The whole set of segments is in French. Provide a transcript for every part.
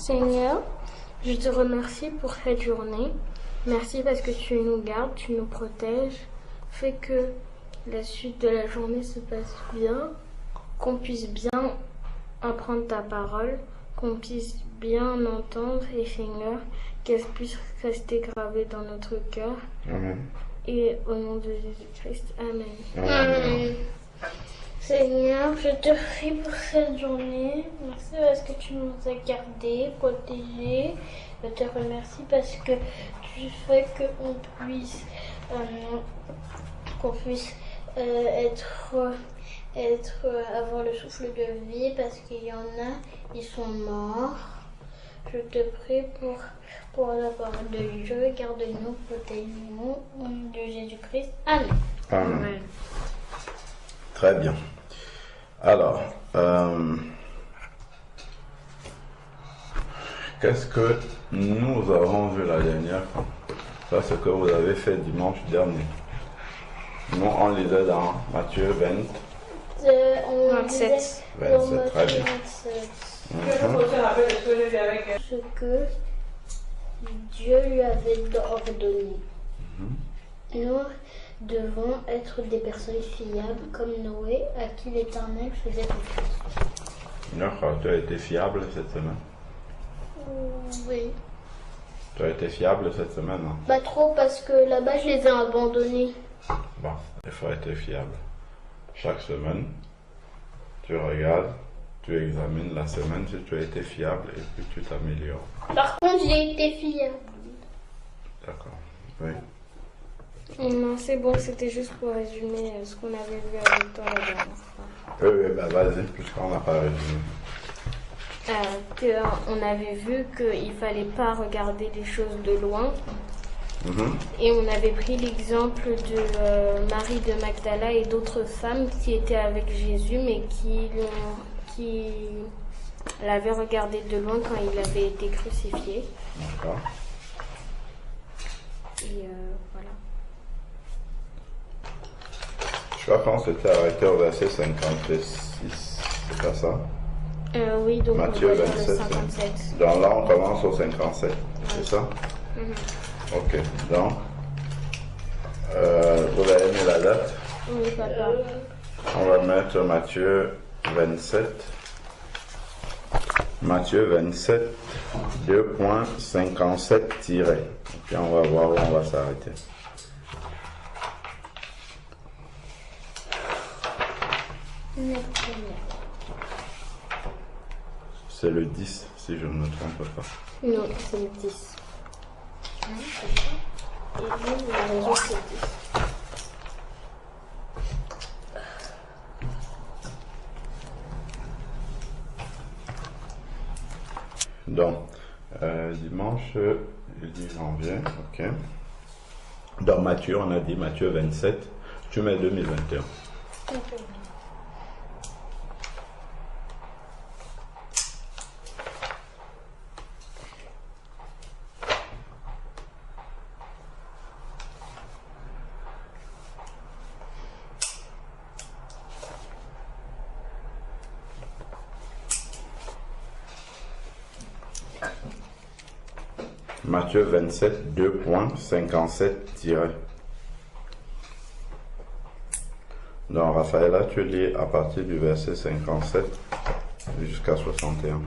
Seigneur, je te remercie pour cette journée. Merci parce que tu nous gardes, tu nous protèges. Fais que la suite de la journée se passe bien, qu'on puisse bien apprendre ta parole, qu'on puisse bien entendre et Seigneur, qu'elle puisse rester gravée dans notre cœur. Amen. Et au nom de Jésus-Christ, Amen. Amen. Seigneur, je te prie pour cette journée. Merci parce que tu nous as gardés, protégés. Je te remercie parce que tu fais qu'on puisse, avoir le souffle de vie parce qu'il y en a, ils sont morts. Je te prie pour la parole de Dieu. Garde-nous, protège-nous. Au nom de Jésus-Christ. Amen. Amen. Très bien. Alors, qu'est-ce que nous avons vu la dernière fois? Ça, c'est ce que vous avez fait dimanche dernier. Nous, on lisait dans Matthieu 27. 27, très bien. Ce que Dieu lui avait ordonné. Nous devons être des personnes fiables comme Noé, à qui l'Éternel faisait confiance. D'accord, tu as été fiable cette semaine? Oui. Tu as été fiable cette semaine, hein? Pas trop parce que là-bas je les ai abandonnés. Bon, il faut être fiable. Chaque semaine, tu regardes, tu examines la semaine si tu as été fiable et puis tu t'améliores. Par contre, j'ai été fiable. D'accord, oui. Non, c'est bon, c'était juste pour résumer ce qu'on avait vu avec toi la dernière fois. Oui, bah vas-y, puisqu'on n'a pas résumé. On avait vu qu'il ne fallait pas regarder les choses de loin. Et on avait pris l'exemple de Marie de Magdala et d'autres femmes qui étaient avec Jésus, mais qui l'avaient regardé de loin quand il avait été crucifié. D'accord. Et voilà. Je crois qu'on s'était arrêté au verset 56, c'est pas ça? Oui, donc Matthieu on va lire 27. le 57. Donc là, on commence au 57, c'est ça? Ok, donc, vous avez mis la date? Oui, papa. On va mettre Matthieu 27. Matthieu 27, 2.57 tiré. Puis on va voir où on va s'arrêter. C'est le 10, si je ne me trompe pas. Non, c'est le 10. Et lui, il a raison, c'est le 10. Donc, dimanche, le 10 janvier, ok. Dans Matthieu, on a dit Matthieu 27, tu mets 2021. Okay. Matthieu 27, 2.57 tiré. Donc, Raphaël, tu lis à partir du verset 57 jusqu'à 61.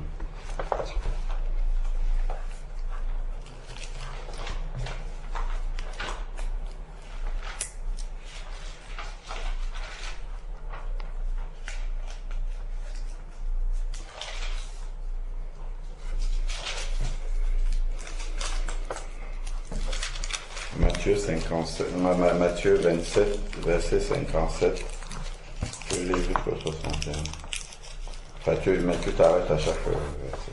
Matthieu 27, verset 57, tu lis jusqu'au 61. Enfin, tu t'arrêtes à chaque verset.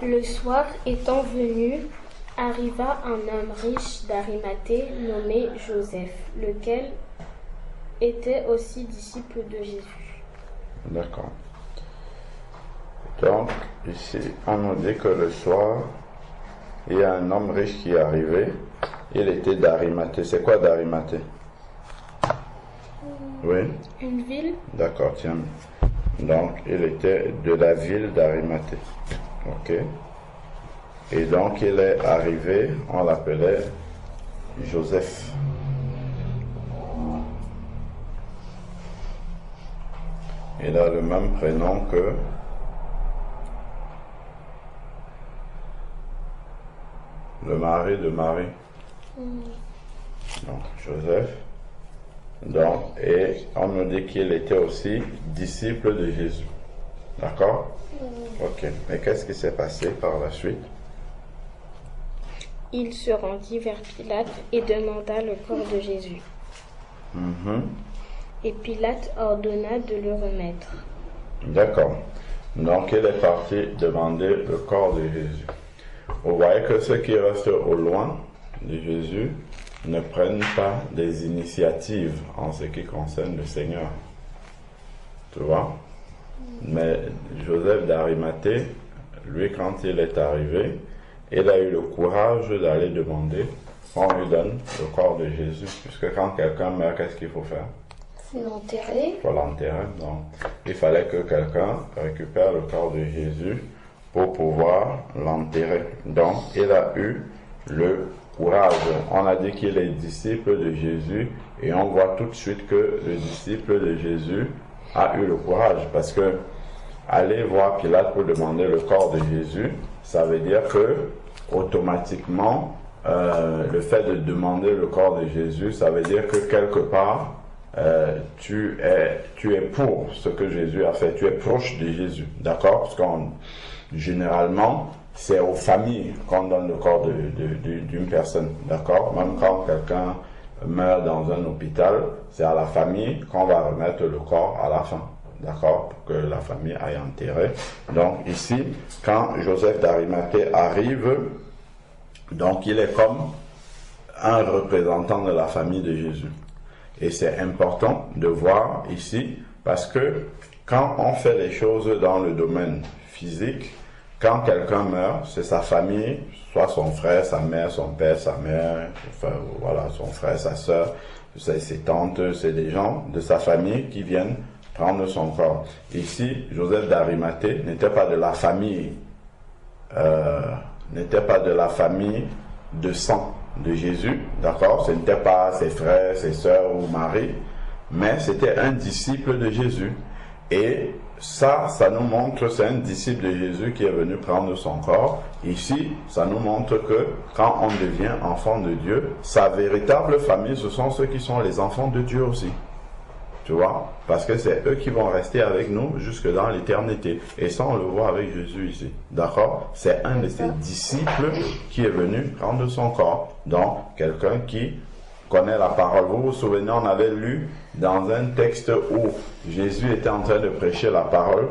Le soir étant venu, arriva un homme riche d'Arimathée nommé Joseph, lequel était aussi disciple de Jésus. D'accord. Donc, ici, on nous dit que le soir, il y a un homme riche qui est arrivé. Il était d'Arimathée. C'est quoi d'Arimathée? Oui? Une ville? D'accord, tiens. Donc, il était de la ville d'Arimathée. Ok. Et donc il est arrivé, on l'appelait Joseph. Il a le même prénom que le mari de Marie. Donc Joseph. Donc, et on nous dit qu'il était aussi disciple de Jésus. D'accord? Ok. Mais qu'est-ce qui s'est passé par la suite? Il se rendit vers Pilate et demanda le corps de Jésus. Et Pilate ordonna de le remettre. D'accord. Donc il est parti demander le corps de Jésus. Vous voyez que ceux qui restent au loin de Jésus ne prennent pas des initiatives en ce qui concerne le Seigneur. Tu vois? Mais Joseph d'Arimathée, lui, quand il est arrivé, il a eu le courage d'aller demander qu'on lui donne le corps de Jésus. Puisque quand quelqu'un meurt, qu'est-ce qu'il faut faire? L'enterrer. Il faut l'enterrer. Donc, il fallait que quelqu'un récupère le corps de Jésus pour pouvoir l'enterrer. Donc, il a eu le courage. On a dit qu'il est disciple de Jésus et on voit tout de suite que le disciple de Jésus a eu le courage parce que aller voir Pilate pour demander le corps de Jésus, ça veut dire que automatiquement le fait de demander le corps de Jésus, ça veut dire que quelque part tu es pour ce que Jésus a fait, tu es proche de Jésus, d'accord? Parce qu'on généralement c'est aux familles qu'on donne le corps d'une personne, d'accord? Même quand quelqu'un meurt dans un hôpital, c'est à la famille qu'on va remettre le corps à la fin, d'accord? Pour que la famille aille enterrer. Donc ici, quand Joseph d'Arimathée arrive, donc il est comme un représentant de la famille de Jésus. Et c'est important de voir ici, parce que quand on fait les choses dans le domaine physique, quand quelqu'un meurt, c'est sa famille, soit son frère, sa mère, son père, sa mère, enfin voilà, son frère, sa soeur, ses tantes, c'est des gens de sa famille qui viennent prendre son corps. Ici, Joseph d'Arimathée n'était pas de la famille, de sang de Jésus, d'accord? Ce n'était pas ses frères, ses sœurs ou Marie, mais c'était un disciple de Jésus. Et ça nous montre, c'est un disciple de Jésus qui est venu prendre son corps. Ici, ça nous montre que quand on devient enfant de Dieu, sa véritable famille, ce sont ceux qui sont les enfants de Dieu aussi. Tu vois? Parce que c'est eux qui vont rester avec nous jusque dans l'éternité. Et ça, on le voit avec Jésus ici. D'accord? C'est un de ses disciples qui est venu prendre son corps. Donc, quelqu'un qui connaît la parole. Vous vous souvenez, on avait lu dans un texte où Jésus était en train de prêcher la parole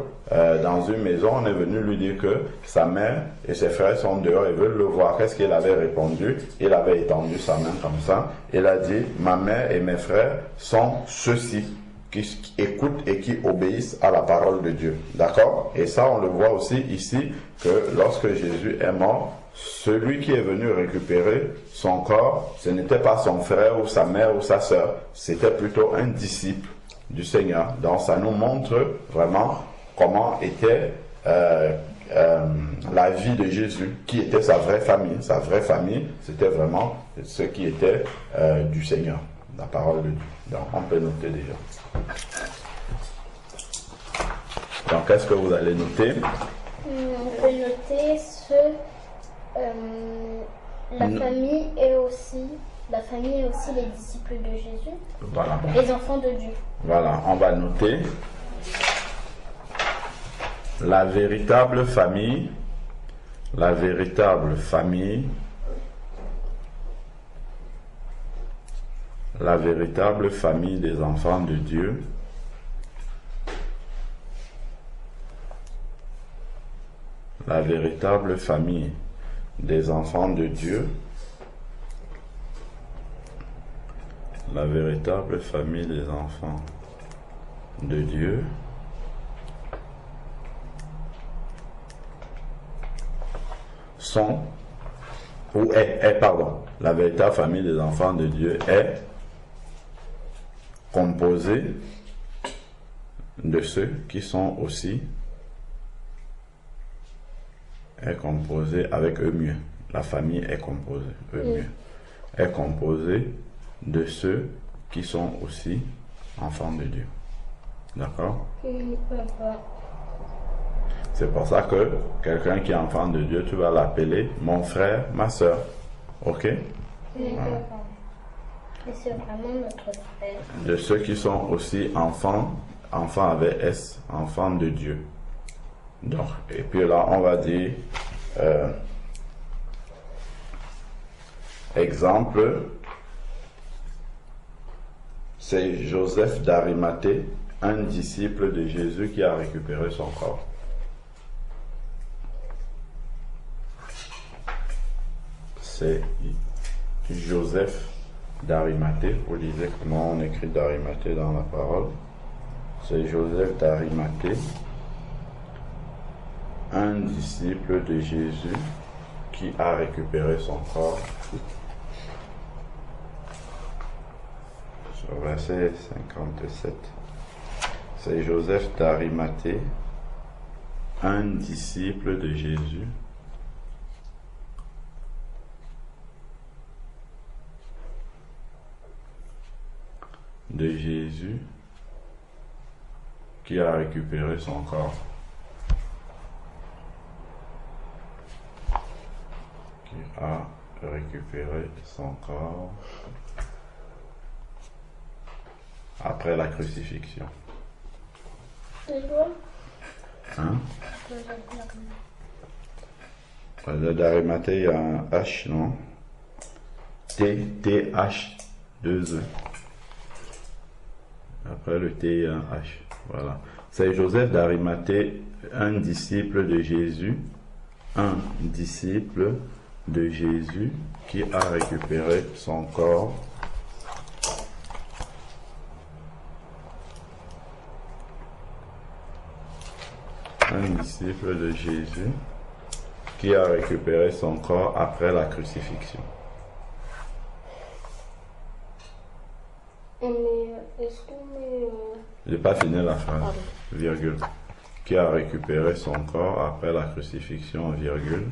dans une maison. On est venu lui dire que sa mère et ses frères sont dehors et veulent le voir. Qu'est-ce qu'il avait répondu? Il avait étendu sa main comme ça. Il a dit, ma mère et mes frères sont ceux-ci qui écoutent et qui obéissent à la parole de Dieu. D'accord? Et ça, on le voit aussi ici, que lorsque Jésus est mort, celui qui est venu récupérer son corps, ce n'était pas son frère ou sa mère ou sa sœur, c'était plutôt un disciple du Seigneur. Donc ça nous montre vraiment comment était la vie de Jésus, qui était sa vraie famille. Sa vraie famille, c'était vraiment ce qui était du Seigneur, la parole de Dieu. Donc on peut noter déjà. Donc qu'est-ce que vous allez noter? On peut noter la famille est aussi les disciples de Jésus, voilà. Les enfants de Dieu. Voilà, on va noter la véritable famille des enfants de Dieu. La véritable famille des enfants de Dieu. La véritable famille des enfants de Dieu la véritable famille des enfants de Dieu est composée de ceux qui sont aussi est composée avec eux mieux. La famille est composée, eux mieux, est composée de ceux qui sont aussi enfants de Dieu. D'accord? C'est pour ça que quelqu'un qui est enfant de Dieu, tu vas l'appeler mon frère, ma soeur. Ok? Voilà. Et c'est vraiment notre frère. De ceux qui sont aussi enfants avec S, enfants de Dieu. Donc, et puis là, on va dire, exemple, c'est Joseph d'Arimathée, un disciple de Jésus qui a récupéré son corps. C'est Joseph d'Arimathée. Vous lisez comment on écrit d'Arimathée dans la parole. C'est Joseph d'Arimathée, un disciple de Jésus qui a récupéré son corps. Sur verset 57. C'est Joseph d'Arimathée, un disciple de Jésus qui a récupéré son corps. Qui a récupéré son corps après la crucifixion. Hein? D'Arimathée, il y a un H, non? T-H, 2 E. Après le T, il y a un H. Voilà. C'est Joseph d'Arimathée, un disciple de Jésus. Un disciple de Jésus qui a récupéré son corps. Un disciple de Jésus qui a récupéré son corps après la crucifixion. Est-ce qu'on met... Je n'ai pas fini la phrase. Virgule. Qui a récupéré son corps après la crucifixion, virgule.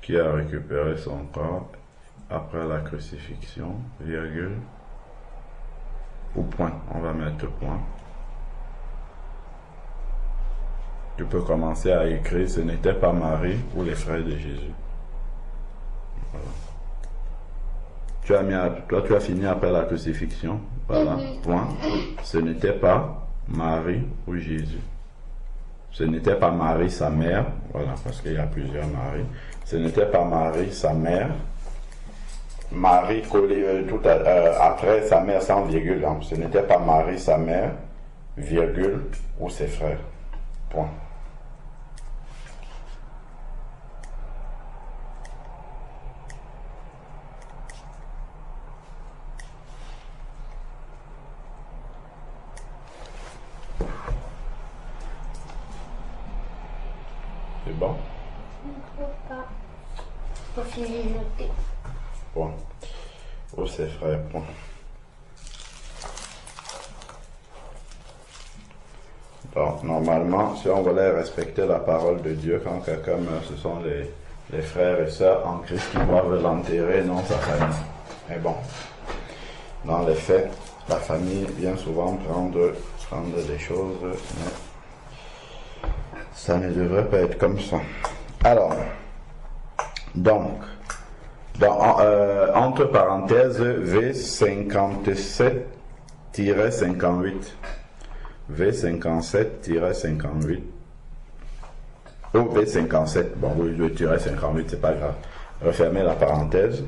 Qui a récupéré son corps après la crucifixion, virgule. Ou point. On va mettre point. Tu peux commencer à écrire, ce n'était pas Marie ou les frères de Jésus. Voilà. Tu as fini après la crucifixion. Voilà, point. Ce n'était pas Marie ou Jésus. Ce n'était pas Marie, sa mère. Voilà, parce qu'il y a plusieurs Marie. Ce n'était pas Marie, sa mère. Marie collée après sa mère sans virgule. Hein. Ce n'était pas Marie, sa mère, virgule, ou ses frères. Point. C'est bon? Je ne trouve pas. Faut finir de noter. Point. Ou ses frères. Point. Donc, normalement, si on voulait respecter la parole de Dieu, quand quelqu'un meurt, ce sont les frères et sœurs en Christ qui doivent l'enterrer, non sa famille. Mais bon, dans les faits, la famille vient souvent prendre des choses, mais ça ne devrait pas être comme ça. Alors, donc, entre parenthèses, V57-58. V57-58. Ou V57. Bon, oui, le tiret 58, c'est pas grave. Refermez la parenthèse.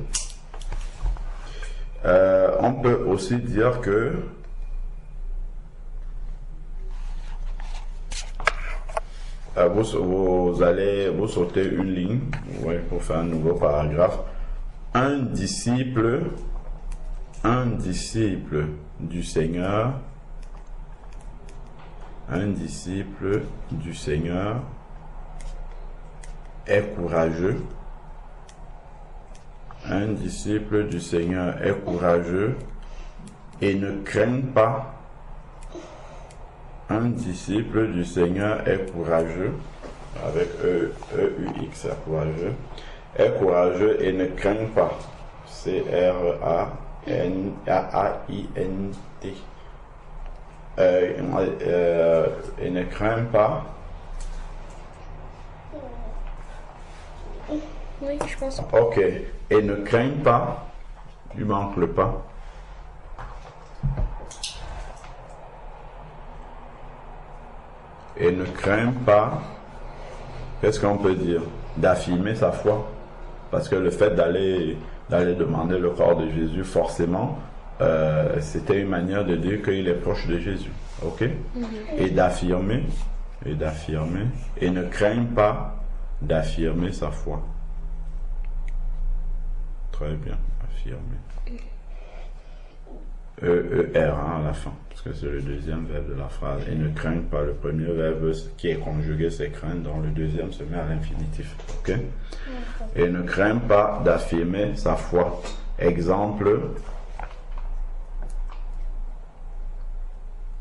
On peut aussi dire que vous sautez une ligne, ouais, pour faire un nouveau paragraphe. Un disciple du Seigneur, est courageux. Un disciple du Seigneur est courageux et ne craint pas Un disciple du Seigneur est courageux, avec E-U-X, courageux, est courageux et ne craint pas. C-R-A-N-A-I-N-T. Et ne craint pas. Oui, je pense. Ok. Et ne craint pas. Il manque le pas. Et ne craint pas. Qu'est-ce qu'on peut dire? D'affirmer sa foi. Parce que le fait d'aller demander le corps de Jésus, forcément, c'était une manière de dire qu'il est proche de Jésus. Ok? Et d'affirmer, et ne craint pas d'affirmer sa foi. Très bien, affirmer. E-E-R à la fin, parce que c'est le deuxième verbe de la phrase. Et ne craint pas, le premier verbe qui est conjugué, c'est craindre, donc le deuxième se met à l'infinitif. Ok? Et ne craint pas d'affirmer sa foi. Exemple,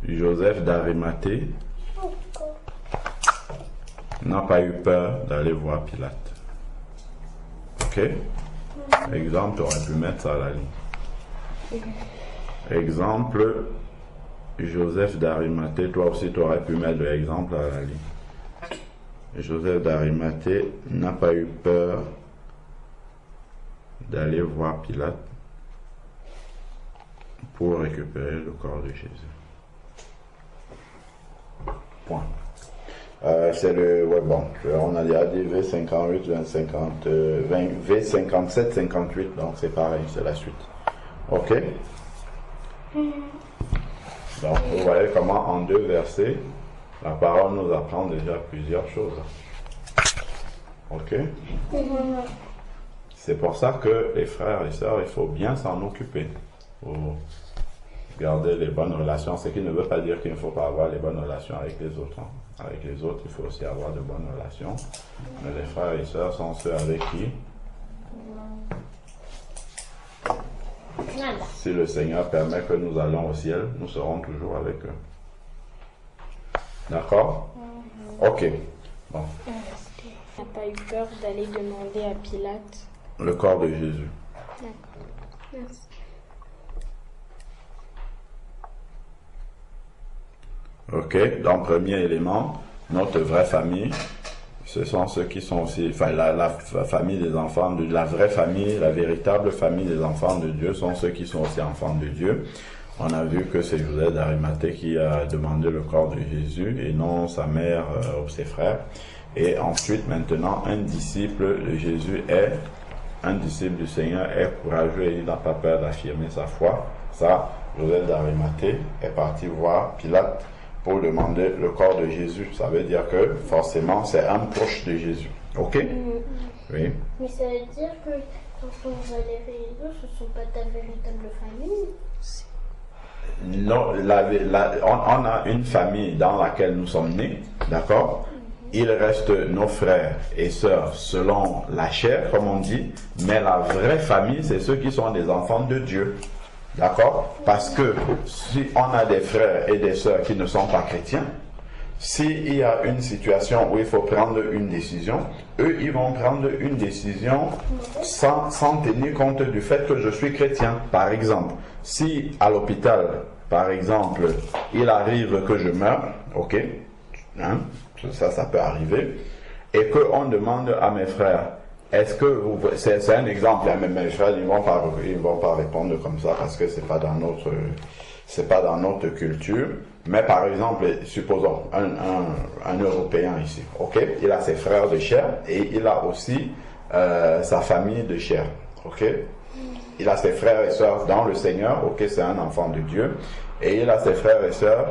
Joseph d'Arimathée n'a pas eu peur d'aller voir Pilate. Ok? Exemple, tu aurais pu mettre ça à la ligne. Exemple, Joseph d'Arimathée, toi aussi tu aurais pu mettre l'exemple à la ligne. Joseph d'Arimathée n'a pas eu peur d'aller voir Pilate pour récupérer le corps de Jésus. Point. C'est le. Ouais, bon, on a déjà dit V58, V57, 58, donc c'est pareil, c'est la suite. Ok? Donc, vous voyez comment en 2 versets, la parole nous apprend déjà plusieurs choses. Ok? C'est pour ça que les frères et sœurs, il faut bien s'en occuper. Il faut garder les bonnes relations, ce qui ne veut pas dire qu'il ne faut pas avoir les bonnes relations avec les autres. Hein. Avec les autres, il faut aussi avoir de bonnes relations. Mais les frères et sœurs sont ceux avec qui, si le Seigneur permet que nous allons au ciel, nous serons toujours avec eux. D'accord? Ok. Bon. Il n'a pas eu peur d'aller demander à Pilate le corps de Jésus. D'accord. Merci. Ok, donc premier élément, notre vraie famille, ce sont ceux qui sont aussi, enfin la famille des enfants de la vraie famille, la véritable famille des enfants de Dieu sont ceux qui sont aussi enfants de Dieu. On a vu que c'est Joseph d'Arimathée qui a demandé le corps de Jésus et non sa mère ou ses frères. Et ensuite, maintenant, un disciple de Jésus un disciple du Seigneur est courageux et il n'a pas peur d'affirmer sa foi. Ça, Joseph d'Arimathée est parti voir Pilate pour demander le corps de Jésus. Ça veut dire que forcément c'est un proche de Jésus. Ok? Oui. Mais ça veut dire que tonton Valérie et eux, ce ne sont pas ta véritable famille? Non, on a une famille dans laquelle nous sommes nés, d'accord? Il reste nos frères et sœurs selon la chair, comme on dit, mais la vraie famille, c'est ceux qui sont des enfants de Dieu. D'accord? Parce que si on a des frères et des sœurs qui ne sont pas chrétiens, s'il y a une situation où il faut prendre une décision, eux, ils vont prendre une décision sans tenir compte du fait que je suis chrétien. Par exemple, si à l'hôpital, par exemple, il arrive que je meure, ok, hein, ça peut arriver, et qu'on demande à mes frères, est-ce que vous... C'est un exemple, hein, mais mes frères, ils vont pas répondre comme ça parce que c'est pas dans notre culture. Mais par exemple, supposons un Européen ici, ok, il a ses frères de chair et il a aussi sa famille de chair, ok. Il a ses frères et sœurs dans le Seigneur, ok, c'est un enfant de Dieu, et il a ses frères et sœurs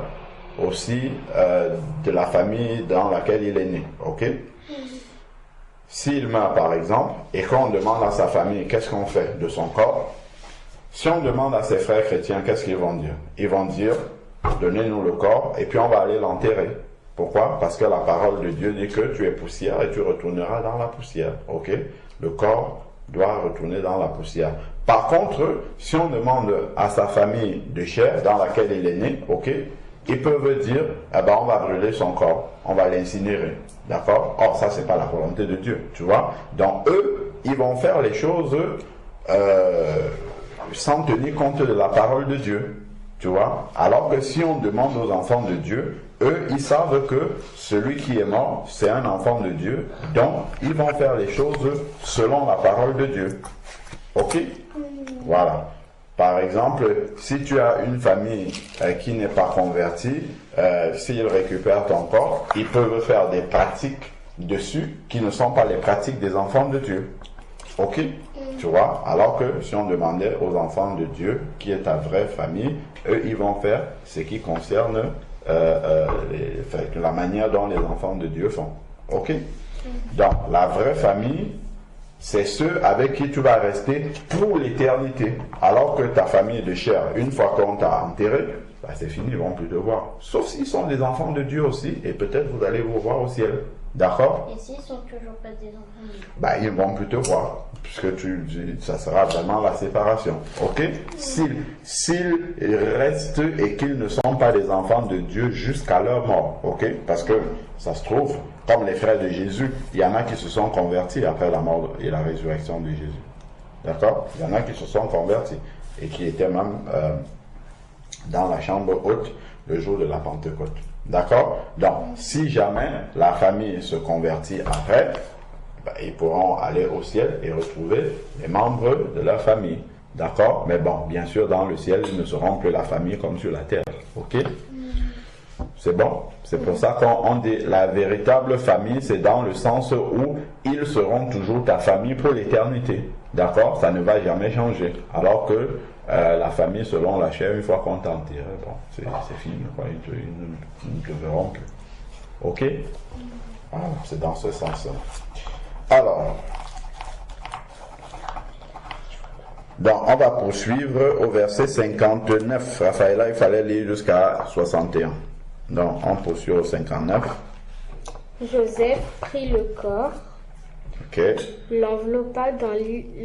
aussi de la famille dans laquelle il est né, ok. S'il meurt par exemple, et qu'on demande à sa famille qu'est-ce qu'on fait de son corps, si on demande à ses frères chrétiens, qu'est-ce qu'ils vont dire? Ils vont dire, donnez-nous le corps, et puis on va aller l'enterrer. Pourquoi? Parce que la parole de Dieu dit que tu es poussière et tu retourneras dans la poussière. Ok? Le corps doit retourner dans la poussière. Par contre, si on demande à sa famille de chair dans laquelle il est né, ok, ils peuvent dire, eh ben, on va brûler son corps, on va l'incinérer. D'accord? Or, ça, c'est pas la volonté de Dieu, tu vois. Donc, eux, ils vont faire les choses sans tenir compte de la parole de Dieu, tu vois. Alors que si on demande aux enfants de Dieu, eux, ils savent que celui qui est mort, c'est un enfant de Dieu, donc ils vont faire les choses selon la parole de Dieu. Ok? Voilà. Par exemple, si tu as une famille qui n'est pas convertie, s'ils récupèrent ton corps, ils peuvent faire des pratiques dessus qui ne sont pas les pratiques des enfants de Dieu. Ok? Tu vois? Alors que si on demandait aux enfants de Dieu, qui est ta vraie famille, eux, ils vont faire ce qui concerne la manière dont les enfants de Dieu font. Ok? Donc, la vraie famille, c'est ceux avec qui tu vas rester pour l'éternité. Alors que ta famille de chair, une fois qu'on t'a enterré, bah c'est fini, ils ne vont plus te voir. Sauf s'ils sont des enfants de Dieu aussi, et peut-être vous allez vous voir au ciel. D'accord? Et s'ils ne sont toujours pas des enfants de Dieu? Bah, ils ne vont plus te voir, puisque ça sera vraiment la séparation. Ok? S'ils restent et qu'ils ne sont pas des enfants de Dieu jusqu'à leur mort. Ok? Parce que ça se trouve, comme les frères de Jésus, il y en a qui se sont convertis après la mort et la résurrection de Jésus. D'accord? Il y en a qui se sont convertis et qui étaient même dans la chambre haute le jour de la Pentecôte. D'accord? Donc, si jamais la famille se convertit après, ben, ils pourront aller au ciel et retrouver les membres de leur famille. D'accord? Mais bon, bien sûr, dans le ciel, ils ne seront que la famille comme sur la terre. Ok? C'est bon? C'est pour ça qu'on dit la véritable famille, c'est dans le sens où ils seront toujours ta famille pour l'éternité. D'accord? Ça ne va jamais changer. Alors que la famille, selon la chair, une fois qu'on t'a enterré, bon, c'est fini. Quoi. Ils ne te verront plus. Ok? Voilà, c'est dans ce sens-là. Alors, donc on va poursuivre au verset 59. Raphaël, il fallait lire jusqu'à 61. Donc, on poursuit au 59. Joseph prit le corps, l'enveloppa dans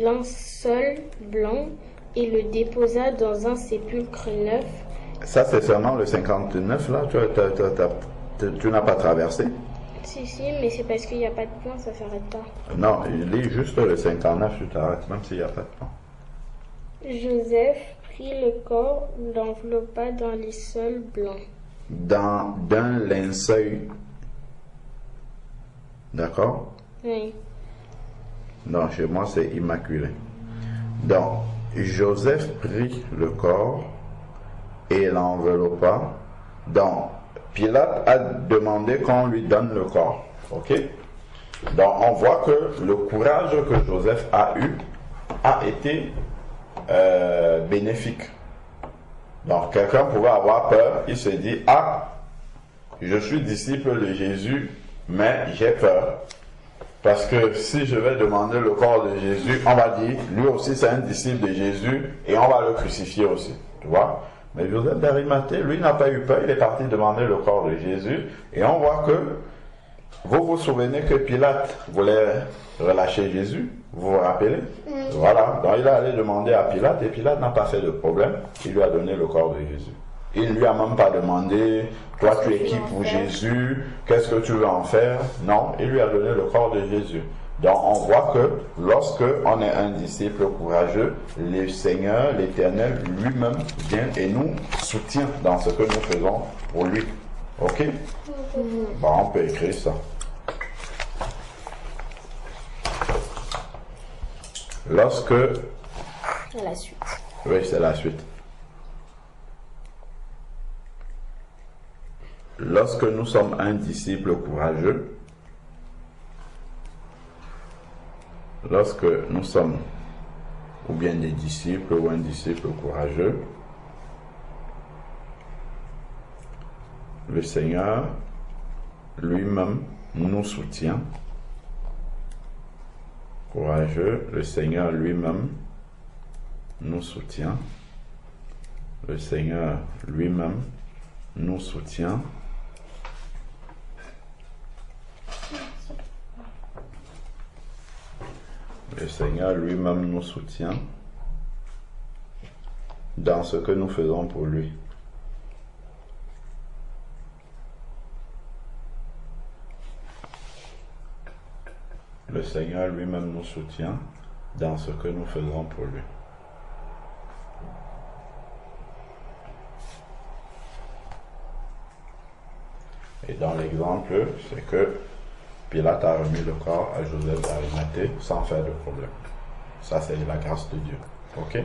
linceul blanc et le déposa dans un sépulcre neuf. Ça, c'est seulement le 59, là? Tu n'as pas traversé? Si, mais c'est parce qu'il n'y a pas de point, ça ne s'arrête pas. Non, lis juste le 59, tu t'arrêtes, même s'il n'y a pas de point. Joseph prit le corps, l'enveloppa dans linceul blanc. D'un linceul. D'accord? Oui. Non, chez moi, c'est immaculé. Donc, Joseph prit le corps et l'enveloppa. Donc, Pilate a demandé qu'on lui donne le corps. Ok? Donc, on voit que le courage que Joseph a eu a été bénéfique. Donc, quelqu'un pouvait avoir peur, il se dit, ah, je suis disciple de Jésus, mais j'ai peur. Parce que si je vais demander le corps de Jésus, on va dire, lui aussi c'est un disciple de Jésus, et on va le crucifier aussi. Tu vois? Mais Joseph d'Arimathée, lui n'a pas eu peur, il est parti demander le corps de Jésus, et on voit que, vous vous souvenez que Pilate voulait relâcher Jésus? Vous vous rappelez? Voilà. Donc il est allé demander à Pilate, et Pilate n'a pas fait de problème, il lui a donné le corps de Jésus. Il ne lui a même pas demandé, toi tu es qui pour Jésus, qu'est-ce que tu veux en faire? Non, il lui a donné le corps de Jésus. Donc on voit que lorsque on est un disciple courageux, le Seigneur, l'Éternel lui-même vient et nous soutient dans ce que nous faisons pour lui. Ok? Bon, on peut écrire ça. Lorsque... La suite. Oui, c'est la suite. Lorsque nous sommes un disciple courageux, lorsque nous sommes ou bien des disciples ou un disciple courageux, le Seigneur lui-même nous soutient. Courageux, le Seigneur lui-même nous soutient. Le Seigneur lui-même nous soutient. Le Seigneur lui-même nous soutient dans ce que nous faisons pour lui. le Seigneur lui-même nous soutient dans ce que nous faisons pour lui. Et dans l'exemple, c'est que Pilate a remis le corps à Joseph d'Arimathée sans faire de problème. Ça, c'est la grâce de Dieu. Ok?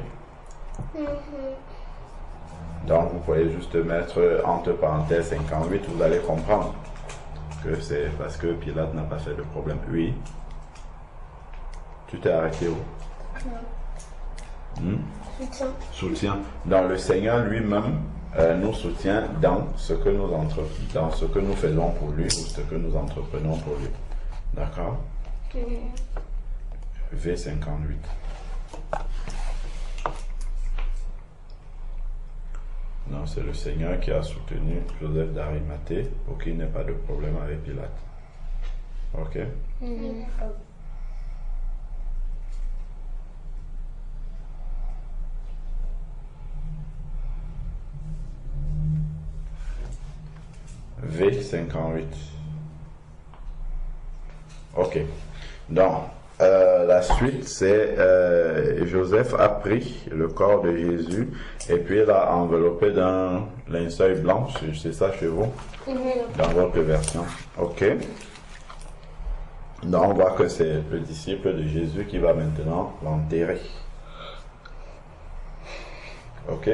Donc, vous pouvez juste mettre entre parenthèses 58, vous allez comprendre que c'est parce que Pilate n'a pas fait de problème. Oui. Tu t'es arrêté où? Soutien. Donc, le Seigneur lui-même nous soutient dans ce que nous faisons pour lui ou ce que nous entreprenons pour lui. D'accord? V58. Non, c'est le Seigneur qui a soutenu Joseph d'Arimathée pour qu'il n'ait pas de problème avec Pilate. Ok? V58. Ok. Donc, la suite, c'est Joseph a pris le corps de Jésus et puis l'a enveloppé d'un linceul blanc. C'est ça chez vous? Dans votre version. Ok. Donc, on voit que c'est le disciple de Jésus qui va maintenant l'enterrer. Ok?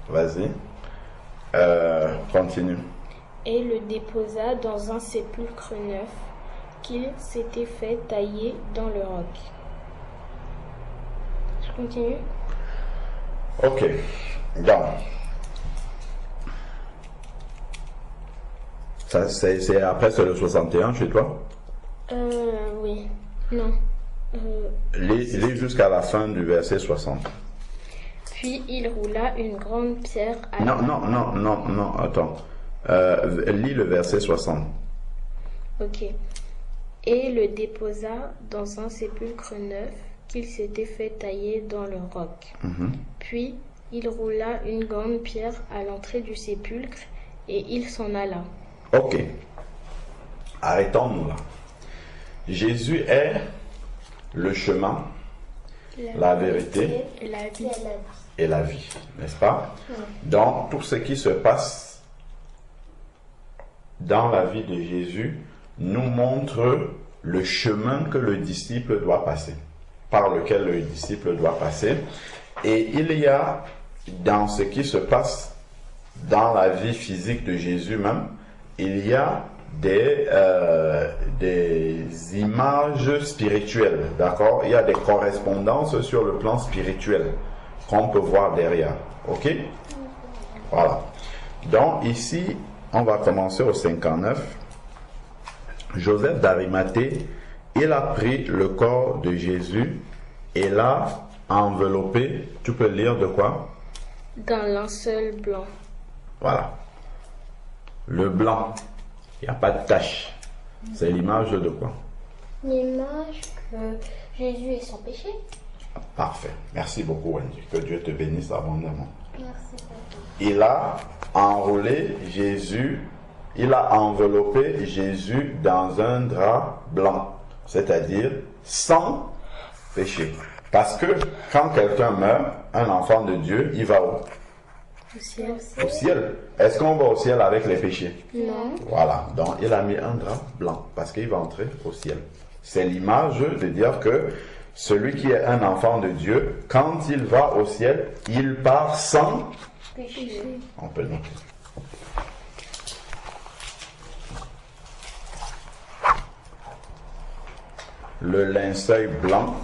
Vas-y. Continue. Et le déposa dans un sépulcre neuf qu'il s'était fait tailler dans le roc. Je continue? Ok. Donc, ça, c'est après, c'est le 61 chez toi? Oui. Non. Lis jusqu'à la fin du verset 60. Puis il roula une grande pierre à Non, attends. Lis le verset 60. Ok. Et le déposa dans un sépulcre neuf qu'il s'était fait tailler dans le roc. Puis il roula une grande pierre à l'entrée du sépulcre et il s'en alla. Ok. Arrêtons-nous là. Jésus est le chemin, la vérité et la vie, n'est-ce pas? Donc, tout ce qui se passe dans la vie de Jésus nous montre le chemin que le disciple doit passer, par lequel le disciple doit passer. Et il y a, dans ce qui se passe dans la vie physique de Jésus même, il y a des images spirituelles, d'accord? Il y a des correspondances sur le plan spirituel qu'on peut voir derrière, ok? Voilà. Donc ici, on va commencer au 59. Joseph d'Arimathée, il a pris le corps de Jésus et l'a enveloppé. Tu peux lire de quoi? D'un linceul blanc. Voilà. Le blanc, il n'y a pas de tache. C'est l'image de quoi? L'image que Jésus est sans péché. Parfait. Merci beaucoup, Wendy. Que Dieu te bénisse abondamment. Merci, papa. Il a enroulé Jésus, il a enveloppé Jésus dans un drap blanc, c'est-à-dire sans péché. Parce que quand quelqu'un meurt, un enfant de Dieu, il va où? Au ciel. Au ciel. Est-ce qu'on va au ciel avec les péchés? Non. Voilà. Donc, il a mis un drap blanc parce qu'il va entrer au ciel. C'est l'image de dire que celui qui est un enfant de Dieu, quand il va au ciel, il part sans Péché. On peut noter. Le linceul blanc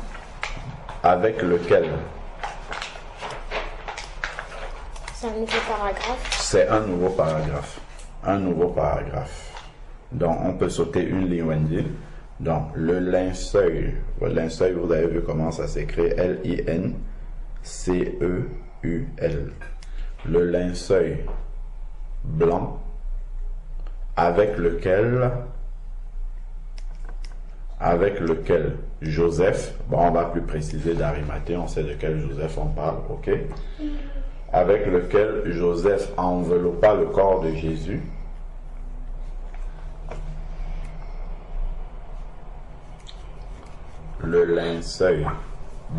avec lequel C'est un nouveau paragraphe. c'est un nouveau paragraphe. Un nouveau paragraphe. Donc, on peut sauter une ligne Wendy. Donc, le linceul, vous avez vu comment ça s'écrit, L-I-N-C-E-U-L. Le linceul blanc avec lequel Joseph, bon, on va plus préciser d'Arimathée, on sait de quel Joseph on parle, ok? Avec lequel Joseph enveloppa le corps de Jésus. le linceul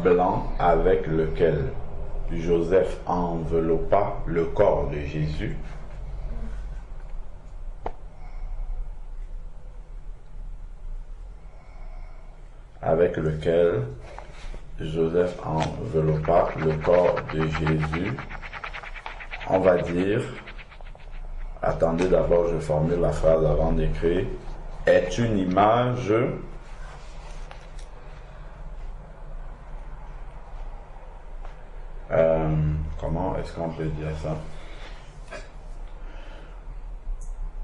blanc avec lequel Joseph enveloppa le corps de Jésus. Avec lequel Joseph enveloppa le corps de Jésus. On va dire, attendez d'abord, je formule la phrase avant d'écrire, est une image comment est-ce qu'on peut dire ça?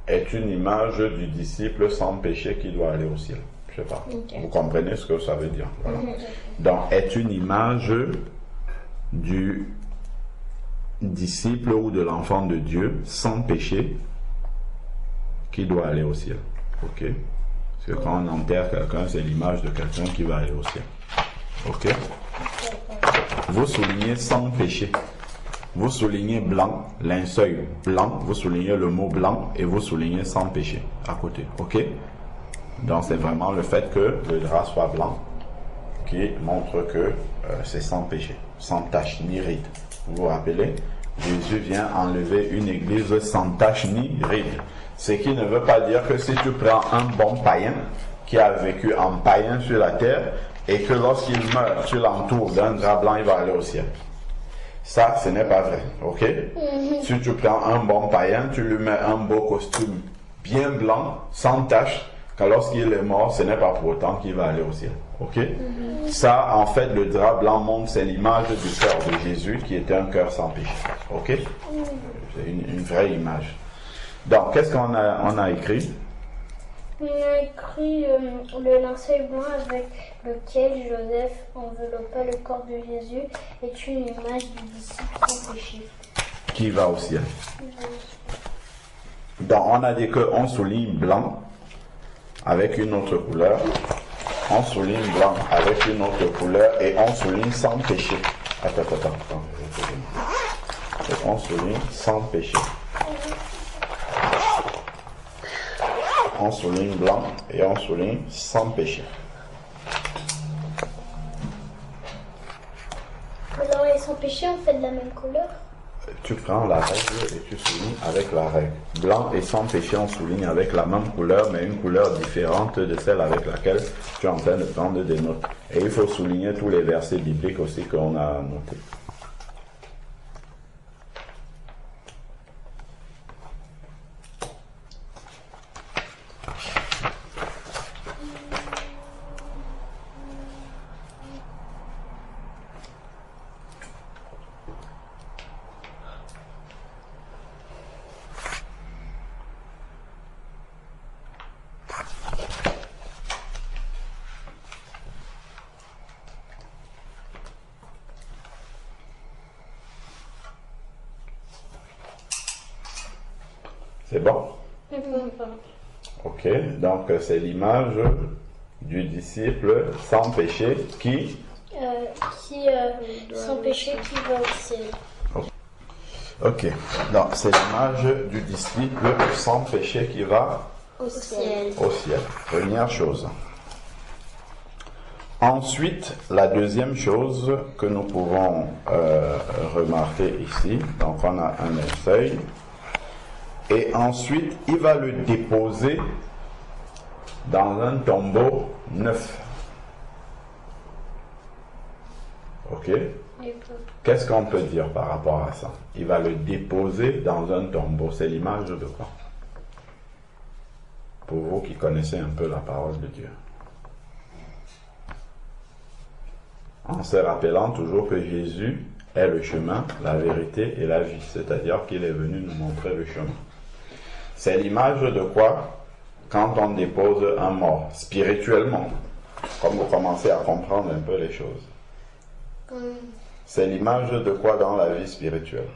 Est une image du disciple sans péché qui doit aller au ciel. Je sais pas. Okay. Vous comprenez ce que ça veut dire? Voilà. Donc, est une image du disciple ou de l'enfant de Dieu sans péché qui doit aller au ciel. Ok? Parce que quand on enterre quelqu'un, c'est l'image de quelqu'un qui va aller au ciel. Ok? Vous soulignez sans péché. Vous soulignez blanc, linceul blanc, vous soulignez le mot blanc et vous soulignez sans péché à côté. Ok? Donc c'est vraiment le fait que le drap soit blanc qui montre que c'est sans péché, sans tache ni ride. Vous vous rappelez? Jésus vient enlever une église sans tache ni ride. Ce qui ne veut pas dire que si tu prends un bon païen qui a vécu en païen sur la terre et que lorsqu'il meurt, tu l'entoures d'un drap blanc, il va aller au ciel. Ça, ce n'est pas vrai, ok? Si tu prends un bon païen, tu lui mets un beau costume bien blanc, sans tache, que lorsqu'il est mort, ce n'est pas pour autant qu'il va aller au ciel, ok? Ça, en fait, le drap blanc montre, c'est l'image du cœur de Jésus qui était un cœur sans péché, ok? C'est une vraie image. Donc, qu'est-ce qu'on a écrit? On a écrit le linceul blanc avec lequel Joseph enveloppa le corps de Jésus est une image du disciple sans péché. Qui va au ciel. Donc on a dit qu'on souligne blanc avec une autre couleur. On souligne blanc avec une autre couleur et on souligne sans péché. Attends. Et on souligne sans péché. On souligne blanc et on souligne sans péché. Blanc et sans péché, on fait de la même couleur? Tu prends la règle et tu soulignes avec la règle. Blanc et sans péché, on souligne avec la même couleur, mais une couleur différente de celle avec laquelle tu es en train de prendre des notes. Et il faut souligner tous les versets bibliques aussi qu'on a notés. C'est bon? Ok, donc c'est l'image du disciple sans péché qui sans péché qui va au ciel. Ok, donc c'est l'image du disciple sans péché qui va au ciel. Au ciel, première chose. Ensuite, la deuxième chose que nous pouvons remarquer ici, donc on a un linceul. Et ensuite, il va le déposer dans un tombeau neuf. Ok? Qu'est-ce qu'on peut dire par rapport à ça? Il va le déposer dans un tombeau. C'est l'image de quoi? Pour vous qui connaissez un peu la parole de Dieu. En se rappelant toujours que Jésus est le chemin, la vérité et la vie. C'est-à-dire qu'il est venu nous montrer le chemin. C'est l'image de quoi quand on dépose un mort, spirituellement, comme vous commencez à comprendre un peu les choses. C'est l'image de quoi dans la vie spirituelle?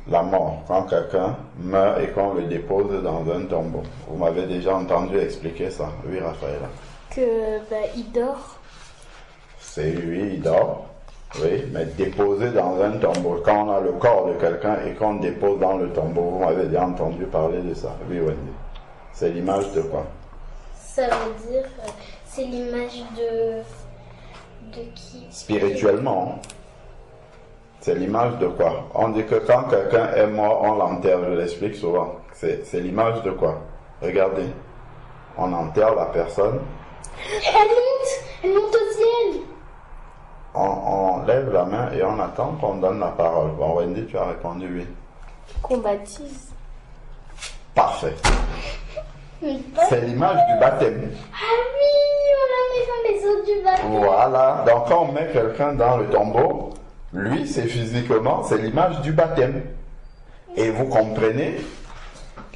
La mort, quand quelqu'un meurt et qu'on le dépose dans un tombeau. Vous m'avez déjà entendu expliquer ça, oui Raphaël? Il dort. C'est lui, il dort. Oui, mais déposé dans un tombeau. Quand on a le corps de quelqu'un et qu'on dépose dans le tombeau, vous m'avez déjà entendu parler de ça. Oui, Wendy. C'est l'image de quoi? Ça veut dire, c'est l'image de qui? Spirituellement, c'est l'image de quoi? On dit que quand quelqu'un est mort, on l'enterre. Je l'explique souvent. C'est l'image de quoi? Regardez. On enterre la personne. Elle monte au ciel. On lève la main et on attend qu'on donne la parole. Bon, Wendy, tu as répondu oui. Qu'on baptise. Parfait. C'est l'image du baptême. Ah oui, on la met dans les eaux du baptême. Voilà. Donc quand on met quelqu'un dans le tombeau, lui, c'est physiquement, c'est l'image du baptême. Et vous comprenez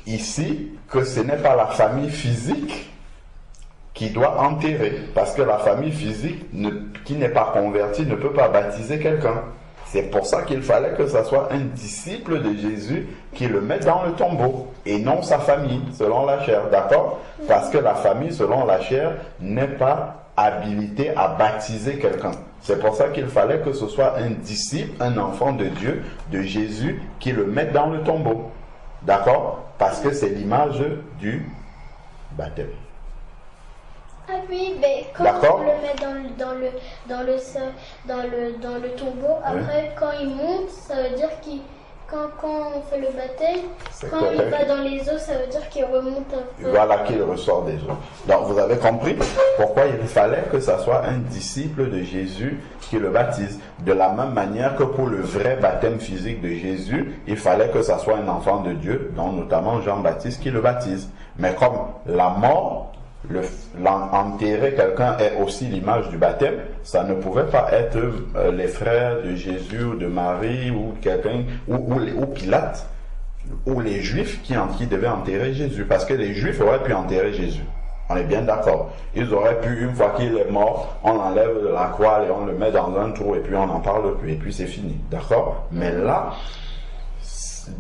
ici que ce n'est pas la famille physique qui doit enterrer. Parce que la famille physique qui n'est pas convertie ne peut pas baptiser quelqu'un. C'est pour ça qu'il fallait que ce soit un disciple de Jésus qui le mette dans le tombeau et non sa famille, selon la chair. D'accord? Parce que la famille, selon la chair, n'est pas habilitée à baptiser quelqu'un. C'est pour ça qu'il fallait que ce soit un disciple, un enfant de Dieu, de Jésus, qui le mette dans le tombeau. D'accord? Parce que c'est l'image du baptême. Ah oui, mais quand D'accord. on le met dans le tombeau, après quand il monte, ça veut dire quand on fait le baptême, quand il va dans les eaux, ça veut dire qu'il remonte un peu. Voilà qu'il ressort des eaux. Donc vous avez compris pourquoi il fallait que ce soit un disciple de Jésus qui le baptise. De la même manière que pour le vrai baptême physique de Jésus, il fallait que ce soit un enfant de Dieu, dont notamment Jean-Baptiste, qui le baptise. Mais comme la mort, enterrer quelqu'un est aussi l'image du baptême, ça ne pouvait pas être les frères de Jésus ou de Marie ou quelqu'un ou Pilate ou les Juifs qui devaient enterrer Jésus, parce que les Juifs auraient pu enterrer Jésus. On est bien d'accord. Ils auraient pu, une fois qu'il est mort, on l'enlève de la croix et on le met dans un trou et puis on n'en parle plus et puis c'est fini. D'accord? Mais là,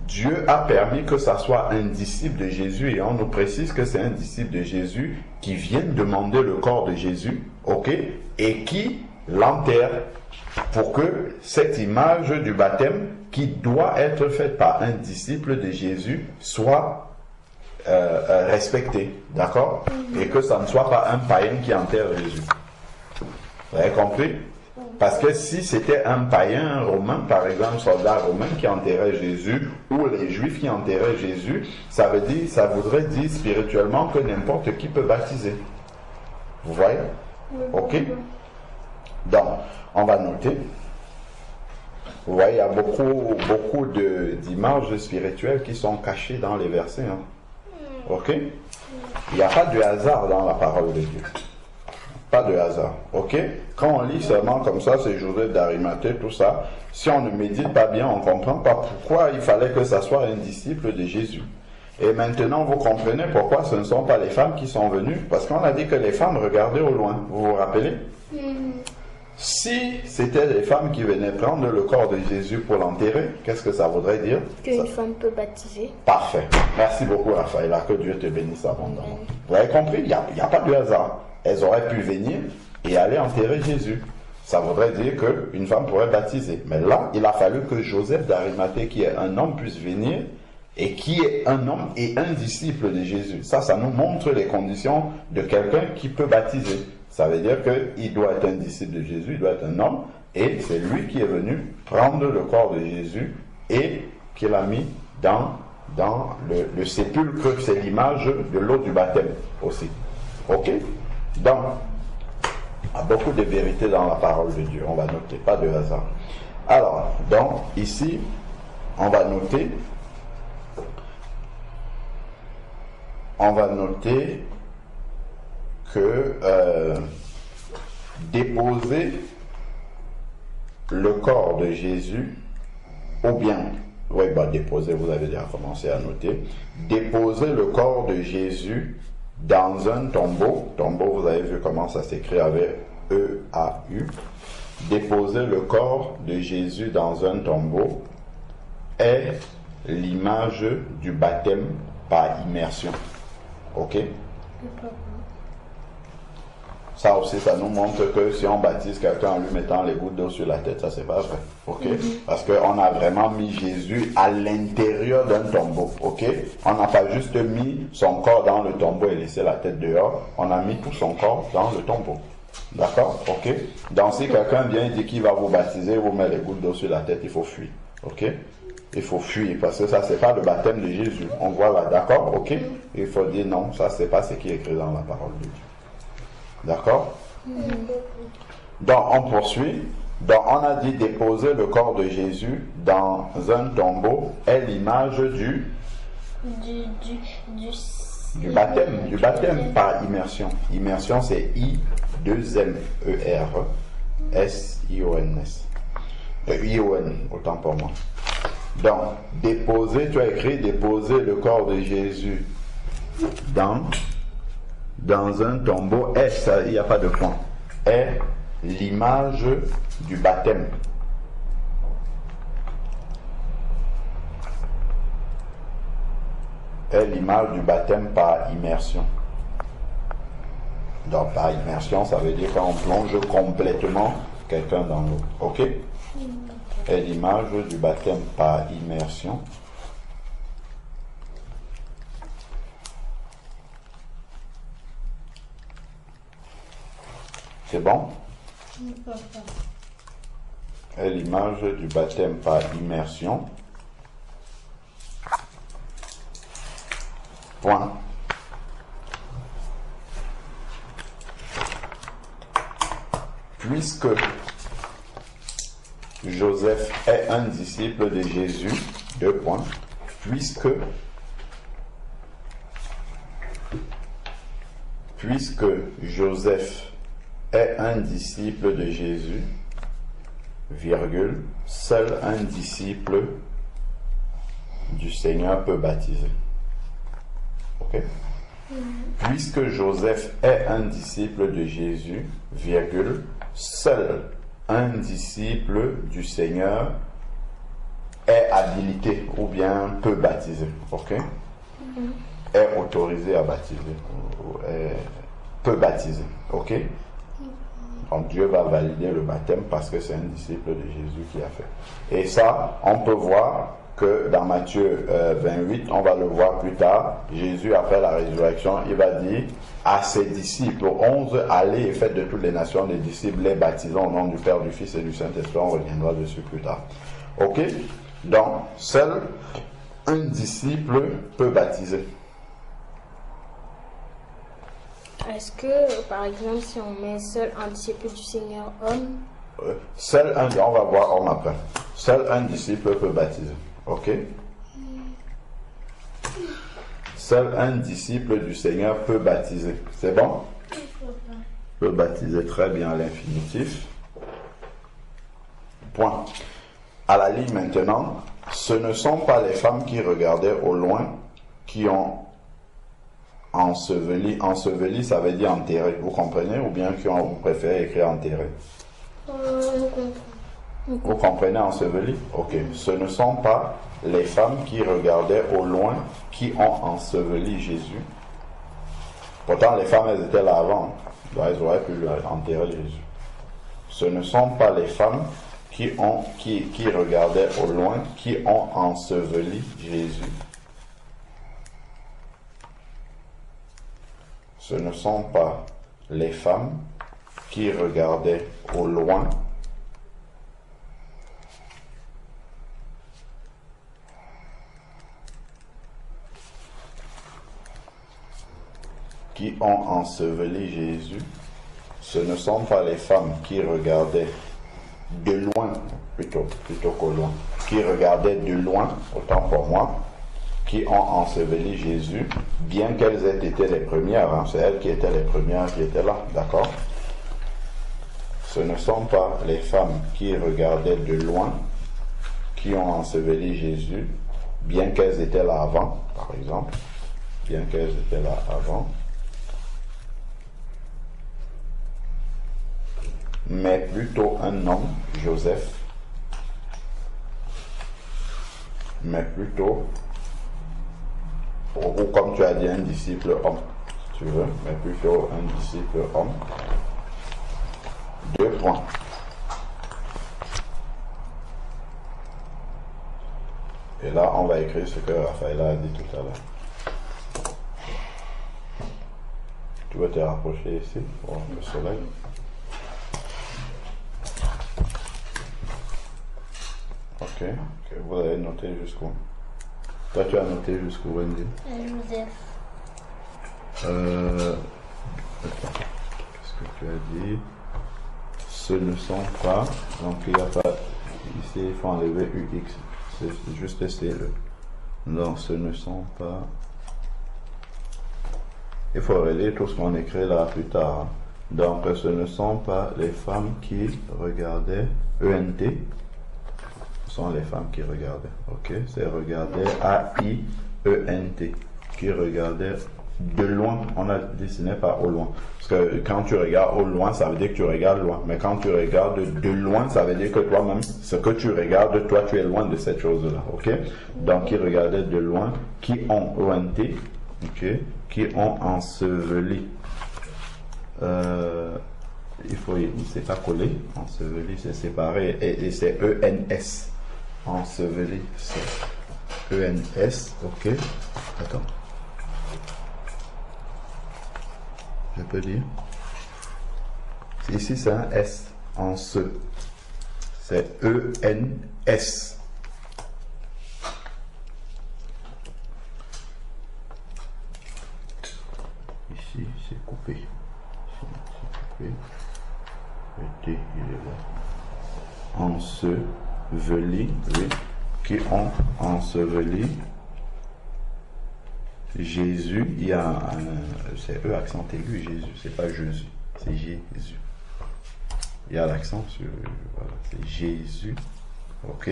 Dieu a permis que ça soit un disciple de Jésus et on nous précise que c'est un disciple de Jésus qui vient demander le corps de Jésus, ok, et qui l'enterre pour que cette image du baptême qui doit être faite par un disciple de Jésus soit respectée, d'accord, et que ça ne soit pas un païen qui enterre Jésus. Vous avez compris? Parce que si c'était un païen romain, par exemple, soldat romain qui enterrait Jésus, ou les Juifs qui enterraient Jésus, ça voudrait dire spirituellement que n'importe qui peut baptiser. Vous voyez? Ok? Donc, on va noter. Vous voyez, il y a beaucoup d'images spirituelles qui sont cachées dans les versets. Hein? Ok? Il n'y a pas de hasard dans la parole de Dieu. Pas de hasard, ok? Quand on lit seulement comme ça, c'est Joseph d'Arimathée, tout ça, si on ne médite pas bien, on ne comprend pas pourquoi il fallait que ça soit un disciple de Jésus. Et maintenant, vous comprenez pourquoi ce ne sont pas les femmes qui sont venues, parce qu'on a dit que les femmes regardaient au loin, vous vous rappelez? Si c'était les femmes qui venaient prendre le corps de Jésus pour l'enterrer, qu'est-ce que ça voudrait dire? Qu'une femme peut baptiser. Parfait. Merci beaucoup, Raphaël. Que Dieu te bénisse abondamment. Vous avez compris? Il n'y a pas de hasard. Elles auraient pu venir et aller enterrer Jésus. Ça voudrait dire qu'une femme pourrait baptiser. Mais là, il a fallu que Joseph d'Arimathée, qui est un homme, puisse venir et qui est un homme et un disciple de Jésus. Ça nous montre les conditions de quelqu'un qui peut baptiser. Ça veut dire qu'il doit être un disciple de Jésus, il doit être un homme, et c'est lui qui est venu prendre le corps de Jésus et qui l'a mis dans le sépulcre. C'est l'image de l'eau du baptême aussi. Ok? Donc, il y a beaucoup de vérité dans la parole de Dieu. On va noter, pas de hasard. Alors, donc, ici, on va noter que déposer le corps de Jésus, ou bien, déposer, vous avez déjà commencé à noter, déposer le corps de Jésus dans un tombeau, vous avez vu comment ça s'écrit avec E-A-U, déposer le corps de Jésus dans un tombeau est l'image du baptême par immersion. Ok? Ça aussi, ça nous montre que si on baptise quelqu'un en lui mettant les gouttes d'eau sur la tête, ça c'est pas vrai. Ok? Parce qu'on a vraiment mis Jésus à l'intérieur d'un tombeau. Ok? On n'a pas juste mis son corps dans le tombeau et laissé la tête dehors. On a mis tout son corps dans le tombeau. D'accord? Ok? Donc si quelqu'un vient et dit qu'il va vous baptiser, vous met les gouttes d'eau sur la tête, il faut fuir. Ok? Il faut fuir parce que ça c'est pas le baptême de Jésus. On voit là, d'accord? Ok? Il faut dire non, ça c'est pas ce qui est écrit dans la parole de Dieu. D'accord? Donc on poursuit. Donc on a dit déposer le corps de Jésus dans un tombeau est l'image du baptême par immersion. Immersion c'est I-2-M-E-R-S-I-O-N-S. I-O-N, autant pour moi. Donc, déposer, tu as écrit déposer le corps de Jésus dans un tombeau. Il n'y a pas de point. Est l'image du baptême. Est l'image du baptême par immersion. Donc, par immersion, ça veut dire qu'on plonge complètement quelqu'un dans l'eau. Ok? Est l'image du baptême par immersion. C'est bon? Est l'image du baptême par immersion. Point. Puisque Joseph est un disciple de Jésus, puisque Joseph est un disciple de Jésus, seul un disciple du Seigneur peut baptiser. Ok? Puisque Joseph est un disciple de Jésus, seul un disciple du Seigneur est habilité ou bien peut baptiser. Ok? Est autorisé à baptiser. Peut baptiser. Ok? Donc Dieu va valider le baptême parce que c'est un disciple de Jésus qui a fait. Et ça, on peut voir que dans Matthieu 28, on va le voir plus tard, Jésus après la résurrection, il va dire à ses disciples, 11, allez et faites de toutes les nations des disciples, les baptisant au nom du Père, du Fils et du Saint-Esprit. On reviendra dessus plus tard. Ok? Donc, seul un disciple peut baptiser. Est-ce que, par exemple, si on met seul un disciple du Seigneur homme, on va voir homme après. Seul un disciple peut baptiser. Ok? Seul un disciple du Seigneur peut baptiser. C'est bon? Peut baptiser, très bien, à l'infinitif. Point. À la ligne maintenant, ce ne sont pas les femmes qui regardaient au loin qui ont enseveli. Enseveli, ça veut dire enterré. Vous comprenez? Ou bien qui ont, vous préférez écrire enterré? Vous comprenez enseveli? Ok. Ce ne sont pas les femmes qui regardaient au loin qui ont enseveli Jésus. Pourtant, les femmes, elles étaient là avant. Donc, elles auraient pu enterrer Jésus. Ce ne sont pas les femmes qui regardaient au loin qui ont enseveli Jésus. Ce ne sont pas les femmes qui regardaient au loin qui ont enseveli Jésus. Ce ne sont pas les femmes qui regardaient de loin, plutôt qu'au loin, qui regardaient de loin, autant pour moi, qui ont enseveli Jésus, bien qu'elles aient été les premières, hein, c'est elles qui étaient les premières qui étaient là, d'accord? Ce ne sont pas les femmes qui regardaient de loin, qui ont enseveli Jésus, bien qu'elles étaient là avant, par exemple, bien qu'elles étaient là avant, mais plutôt un homme, Joseph, mais plutôt, ou comme tu as dit, un disciple homme, si tu veux, mais plutôt un disciple homme, 2 points. Et là, on va écrire ce que Raphaël a dit tout à l'heure. Tu vas te rapprocher ici pour le soleil. Ok, vous avez noté jusqu'où? Toi, tu as noté jusqu'où, Wendy? Joseph. Qu'est-ce que tu as dit? Ce ne sont pas, donc il n'y a pas, ici il faut enlever UX, c'est juste CE. Non, ce ne sont pas, il faut relire tout ce qu'on écrit là plus tard. Donc ce ne sont pas les femmes qui regardaient ENT, ce sont les femmes qui regardaient, ok, c'est regarder AIENT, qui regardaient de loin. On a dit ce n'est pas au loin, parce que quand tu regardes au loin, ça veut dire que tu regardes loin, mais quand tu regardes de loin, ça veut dire que toi-même, ce que tu regardes, toi tu es loin de cette chose-là, ok. Donc qui regardaient de loin, qui ont ONT, ok, qui ont enseveli, il faut, c'est pas collé, enseveli c'est séparé, et c'est ENS, enseveli c'est ENS, ok. Attends, je peux dire, ici c'est un S en ce, c'est ENS. Ici c'est coupé, ici c'est coupé, le T il est là. Enseveli, oui, qui ont enseveli Jésus. Il y a c'est E accent aigu, Jésus, c'est pas Jésus, c'est Jésus. Il y a l'accent sur, voilà, c'est Jésus, ok.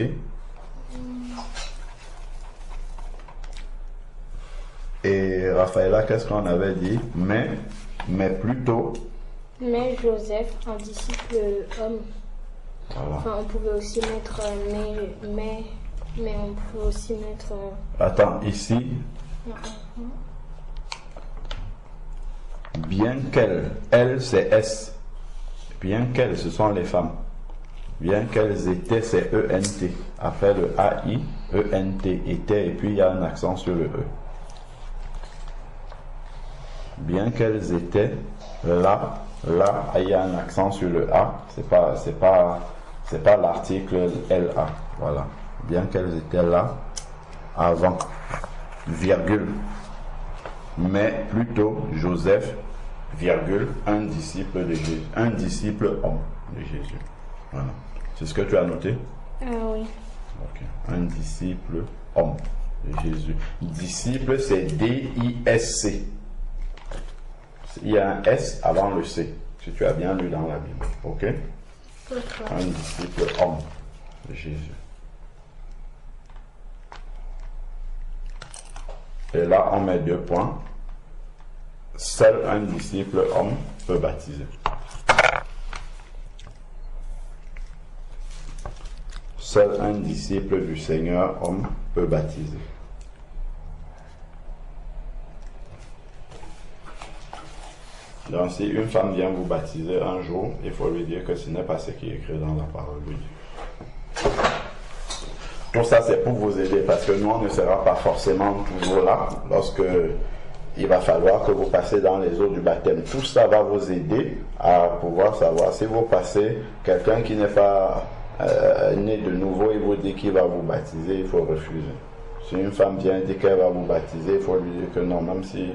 Et Raphaëla, qu'est-ce qu'on avait dit? Mais plutôt. Mais Joseph, un disciple homme. Voilà. Enfin, on pouvait aussi mettre mais on peut aussi mettre. Attends, ici. Bien qu'elles, elle c'est S. Bien qu'elles, ce sont les femmes. Bien qu'elles étaient, c'est ENT. Après le AI, ENT était, et puis il y a un accent sur le E. Bien qu'elles étaient là, il y a un accent sur le A. C'est pas l'article LA. Voilà. Bien qu'elles étaient là, avant, virgule. Mais plutôt Joseph, virgule, un disciple de Jésus, un disciple homme de Jésus. Voilà. C'est ce que tu as noté? Ah oui. Ok. Un disciple homme de Jésus. Disciple, c'est D-I-S-C. Il y a un S avant le C, si tu as bien lu dans la Bible. Ok? Un disciple homme de Jésus. Et là, on met 2 points. Seul un disciple homme peut baptiser. Seul un disciple du Seigneur homme peut baptiser. Donc, si une femme vient vous baptiser un jour, il faut lui dire que ce n'est pas ce qui est écrit dans la parole de Dieu. Tout ça, c'est pour vous aider, parce que nous, on ne sera pas forcément toujours là lorsque il va falloir que vous passez dans les eaux du baptême. Tout ça va vous aider à pouvoir savoir. Si vous passez, quelqu'un qui n'est pas né de nouveau, il vous dit qu'il va vous baptiser, il faut refuser. Si une femme vient dire qu'elle va vous baptiser, il faut lui dire que non, même si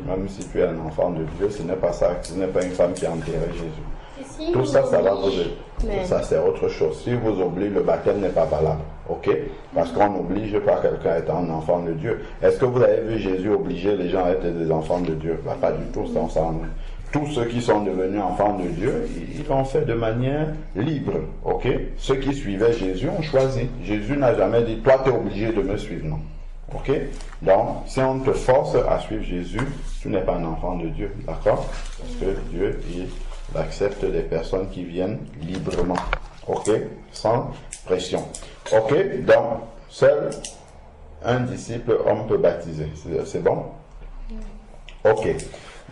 tu es un enfant de Dieu, ce n'est pas ça, ce n'est pas une femme qui a enterré Jésus. Si Tout ça, ça va vous aider. Mais... Ça, c'est autre chose. Si vous oubliez, le baptême n'est pas valable. Ok? Parce qu'on n'oblige pas quelqu'un à être un enfant de Dieu. Est-ce que vous avez vu Jésus obliger les gens à être des enfants de Dieu? Bah, pas du tout, ça, on s'en... Tous ceux qui sont devenus enfants de Dieu, ils l'ont fait de manière libre. Ok? Ceux qui suivaient Jésus ont choisi. Jésus n'a jamais dit, toi, tu es obligé de me suivre. Non. Ok? Donc, si on te force à suivre Jésus, tu n'es pas un enfant de Dieu. D'accord? Parce que Dieu, il accepte des personnes qui viennent librement. Ok? Sans pression. Ok? Donc, seul un disciple homme peut baptiser. C'est bon? Ok.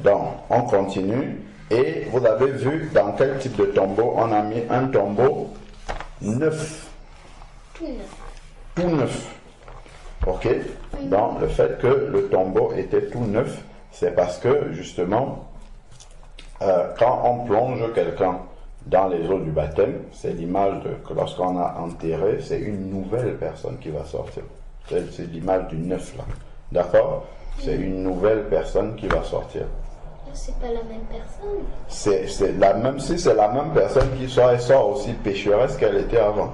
Donc, on continue. Et vous avez vu dans quel type de tombeau on a mis un tombeau neuf. Tout neuf. Tout neuf. Ok? Donc le fait que le tombeau était tout neuf, c'est parce que justement, quand on plonge quelqu'un dans les eaux du baptême, c'est l'image de que lorsqu'on a enterré, c'est une nouvelle personne qui va sortir. C'est l'image du neuf là. D'accord? C'est une nouvelle personne qui va sortir. C'est pas la même personne. C'est la même, si c'est la même personne qui sort, elle sort aussi pécheresse qu'elle était avant.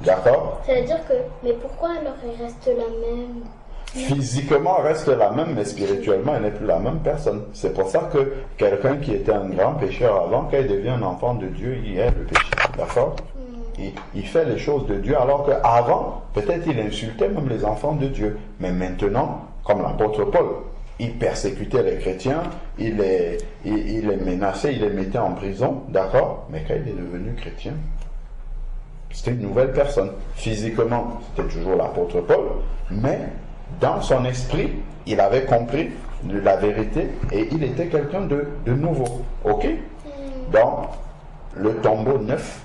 D'accord? Ça veut dire que, mais pourquoi alors elle reste la même? Physiquement, elle reste la même, mais spirituellement, elle n'est plus la même personne. C'est pour ça que quelqu'un qui était un grand pécheur avant, quand il devient un enfant de Dieu, il est le péché. D'accord? Il fait les choses de Dieu, alors qu'avant, peut-être il insultait même les enfants de Dieu. Mais maintenant, comme l'apôtre Paul, il persécutait les chrétiens, il les menaçait, il les mettait en prison, d'accord? Mais quand il est devenu chrétien, c'était une nouvelle personne. Physiquement, c'était toujours l'apôtre Paul, mais dans son esprit, il avait compris la vérité et il était quelqu'un de nouveau. Ok? Donc, le tombeau neuf.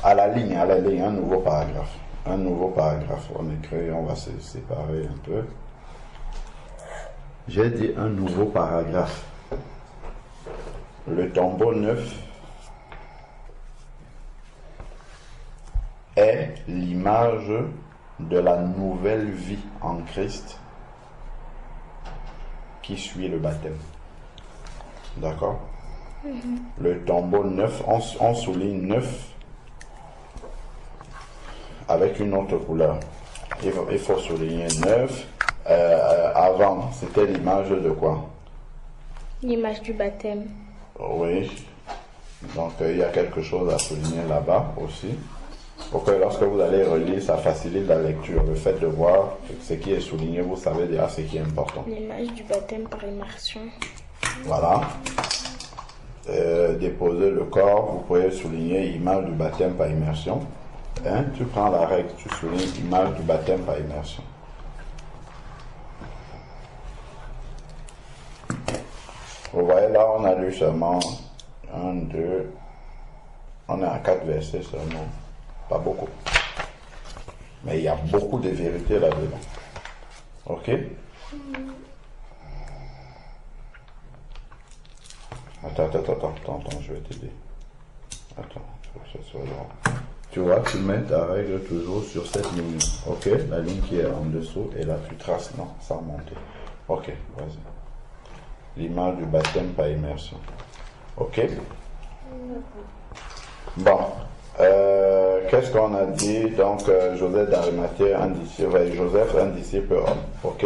À la ligne, un nouveau paragraphe. Un nouveau paragraphe. On écrit, on va se séparer un peu. J'ai dit un nouveau paragraphe. Le tombeau neuf est l'image de la nouvelle vie en Christ qui suit le baptême. D'accord? Le tombeau neuf, on souligne neuf avec une autre couleur. Il faut souligner neuf. Avant, c'était l'image de quoi? L'image du baptême. Oui. Donc, il y a quelque chose à souligner là-bas aussi. Pour que lorsque vous allez relire, ça facilite la lecture. Le fait de voir ce qui est souligné, vous savez déjà ce qui est important. L'image du baptême par immersion. Voilà. Déposer le corps, vous pouvez souligner image du baptême par immersion. Hein? Tu prends la règle, tu soulignes image du baptême par immersion. Vous voyez là, on a lu seulement 1, 2, on est à 4 versets seulement. Pas beaucoup. Mais il y a beaucoup de vérités là-dedans. Ok? Attends, je vais t'aider. Attends, il faut que ce soit là. Tu vois, tu mets ta règle toujours sur cette ligne. Ok? La ligne qui est en dessous, et là tu traces, non, sans monter. Ok, vas-y. L'image du baptême par immersion. Ok? Bon. Qu'est-ce qu'on a dit? Donc, Joseph d'Arimathée, Joseph, un disciple homme. Ok?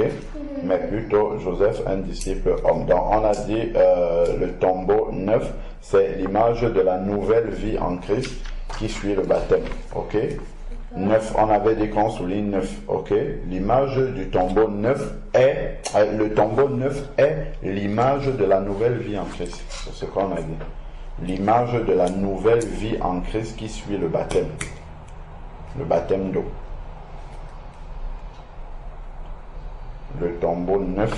Mais plutôt Joseph, un disciple homme. Donc, on a dit le tombeau neuf, c'est l'image de la nouvelle vie en Christ qui suit le baptême. Ok? Neuf, on avait dit qu'on souligne neuf. Ok? L'image du tombeau neuf est, le tombeau neuf est l'image de la nouvelle vie en Christ. C'est ce qu'on a dit. L'image de la nouvelle vie en Christ qui suit le baptême d'eau. Le tombeau neuf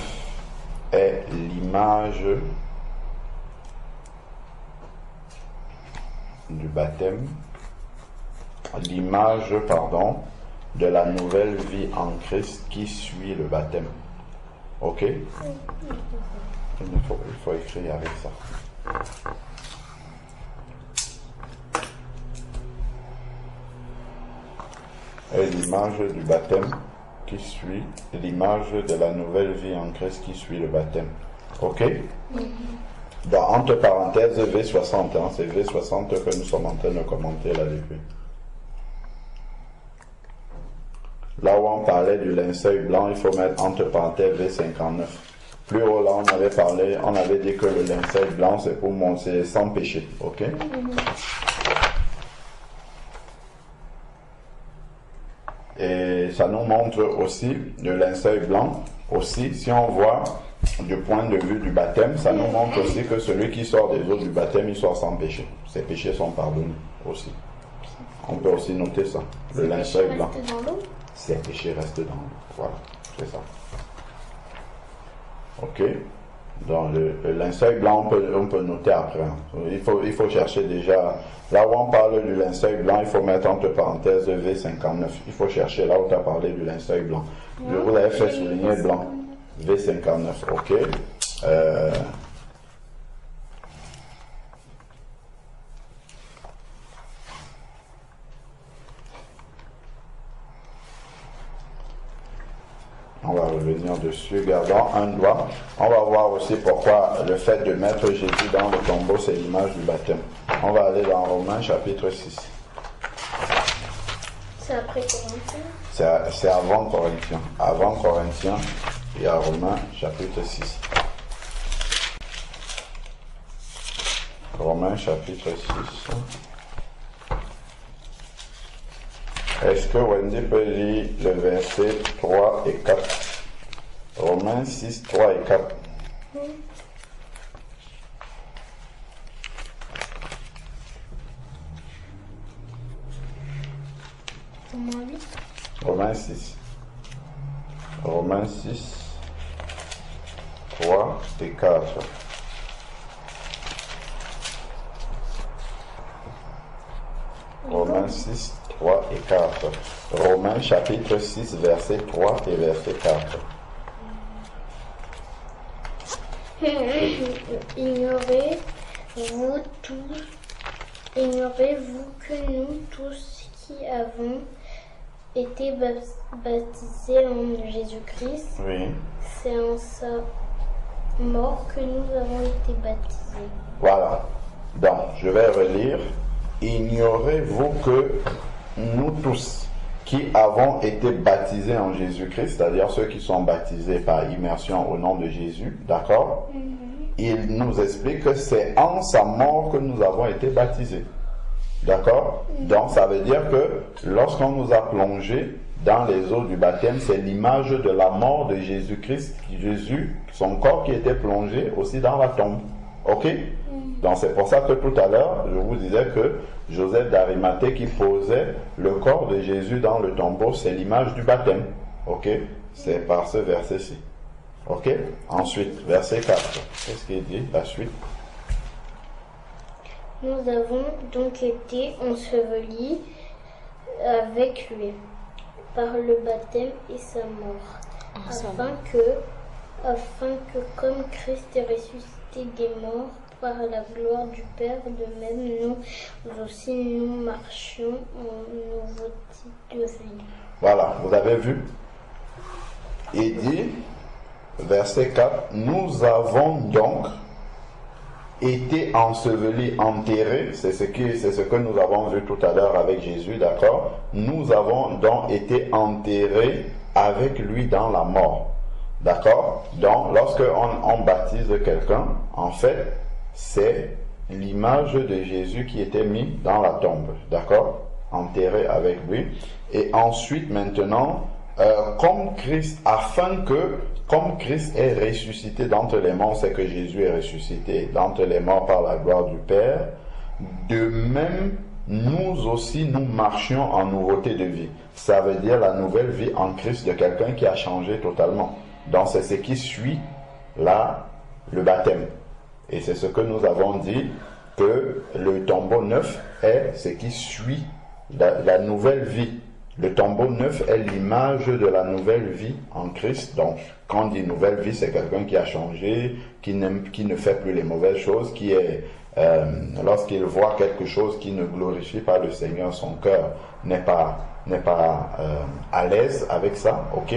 est l'image du baptême, de la nouvelle vie en Christ qui suit le baptême. Ok? Il faut écrire avec ça. Et l'image du baptême qui suit, l'image de la nouvelle vie en Christ qui suit le baptême. Ok? Dans entre parenthèses V60, hein, c'est V60 que nous sommes en train de commenter là depuis. Là où on parlait du linceul blanc, il faut mettre entre parenthèses V59. Plus haut là, on avait dit que le linceul blanc c'est pour c'est sans péché. Ok? Et ça nous montre aussi le linceul blanc, aussi si on voit du point de vue du baptême, ça nous montre aussi que celui qui sort des eaux du baptême, il sort sans péché. Ses péchés sont pardonnés aussi. On peut aussi noter ça, le linceul blanc. Ses péchés restent dans l'eau. Voilà, C'est ça. Ok. Donc le linceul blanc, on peut noter après. Il faut chercher déjà. Là où on parle du linceul blanc, il faut mettre entre parenthèses V59. Il faut chercher là où tu as parlé du linceul blanc. Je vous l'avais fait souligner blanc. V59, ok. On va revenir dessus, gardons un doigt. On va voir aussi pourquoi le fait de mettre Jésus dans le tombeau, c'est l'image du baptême. On va aller dans Romains chapitre 6. C'est après Corinthiens? C'est avant Corinthiens. Avant Corinthiens, il y a Romains chapitre 6. Romains chapitre 6. Est-ce que Wendy peut lire le verset 3 et 4? Romains 6, 3 et 4. Romains 6. Romains 6, 3 et 4. Romains 6, 3 et 4. Romains chapitre 6, verset 3 et verset 4. Ignorez-vous que nous tous qui avons été baptisés en Jésus-Christ, Oui. c'est en sa mort que nous avons été baptisés. Voilà. Donc, je vais relire. Ignorez-vous que nous tous qui avons été baptisés en Jésus-Christ, c'est-à-dire ceux qui sont baptisés par immersion au nom de Jésus, d'accord? Il nous explique que c'est en sa mort que nous avons été baptisés. D'accord? Donc ça veut dire que lorsqu'on nous a plongés dans les eaux du baptême, c'est l'image de la mort de Jésus-Christ, Jésus, son corps qui était plongé aussi dans la tombe. Ok? Donc c'est pour ça que tout à l'heure, je vous disais que Joseph d'Arimathée qui posait le corps de Jésus dans le tombeau, c'est l'image du baptême. Ok? C'est par ce verset-ci. Ok? Ensuite, verset 4. Qu'est-ce qu'il dit? La suite. Nous avons donc été ensevelis avec lui par le baptême et sa mort, afin que comme Christ est ressuscité des morts par la gloire du Père, de même nous aussi nous marchions en nouveauté de vie. Voilà, vous avez vu? Il dit, verset 4, nous avons donc été ensevelis, enterrés, c'est ce que nous avons vu tout à l'heure avec Jésus, d'accord? Nous avons donc été enterrés avec lui dans la mort, d'accord? Donc, lorsque on baptise quelqu'un, en fait, c'est l'image de Jésus qui était mis dans la tombe, d'accord? Enterré avec lui. Et ensuite, maintenant, comme Christ, comme Christ est ressuscité d'entre les morts, c'est que Jésus est ressuscité d'entre les morts par la gloire du Père, de même, nous aussi, nous marchions en nouveauté de vie. Ça veut dire la nouvelle vie en Christ de quelqu'un qui a changé totalement. Donc, c'est ce qui suit là, le baptême. Et c'est ce que nous avons dit, que le tombeau neuf est ce qui suit la nouvelle vie. Le tombeau neuf est l'image de la nouvelle vie en Christ. Donc, quand on dit nouvelle vie, c'est quelqu'un qui a changé, qui ne fait plus les mauvaises choses, qui est, lorsqu'il voit quelque chose qui ne glorifie pas le Seigneur, son cœur n'est pas à l'aise avec ça, ok?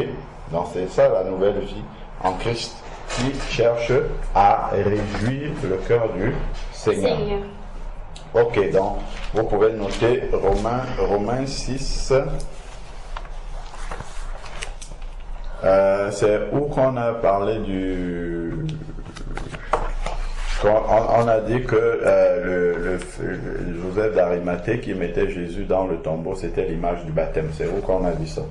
Donc, c'est ça la nouvelle vie en Christ, qui cherche à réjouir le cœur du Seigneur. Ok, donc vous pouvez noter Romains 6. C'est où qu'on a parlé du... On a dit que Joseph d'Arimathée qui mettait Jésus dans le tombeau, c'était l'image du baptême. C'est où qu'on a dit ça?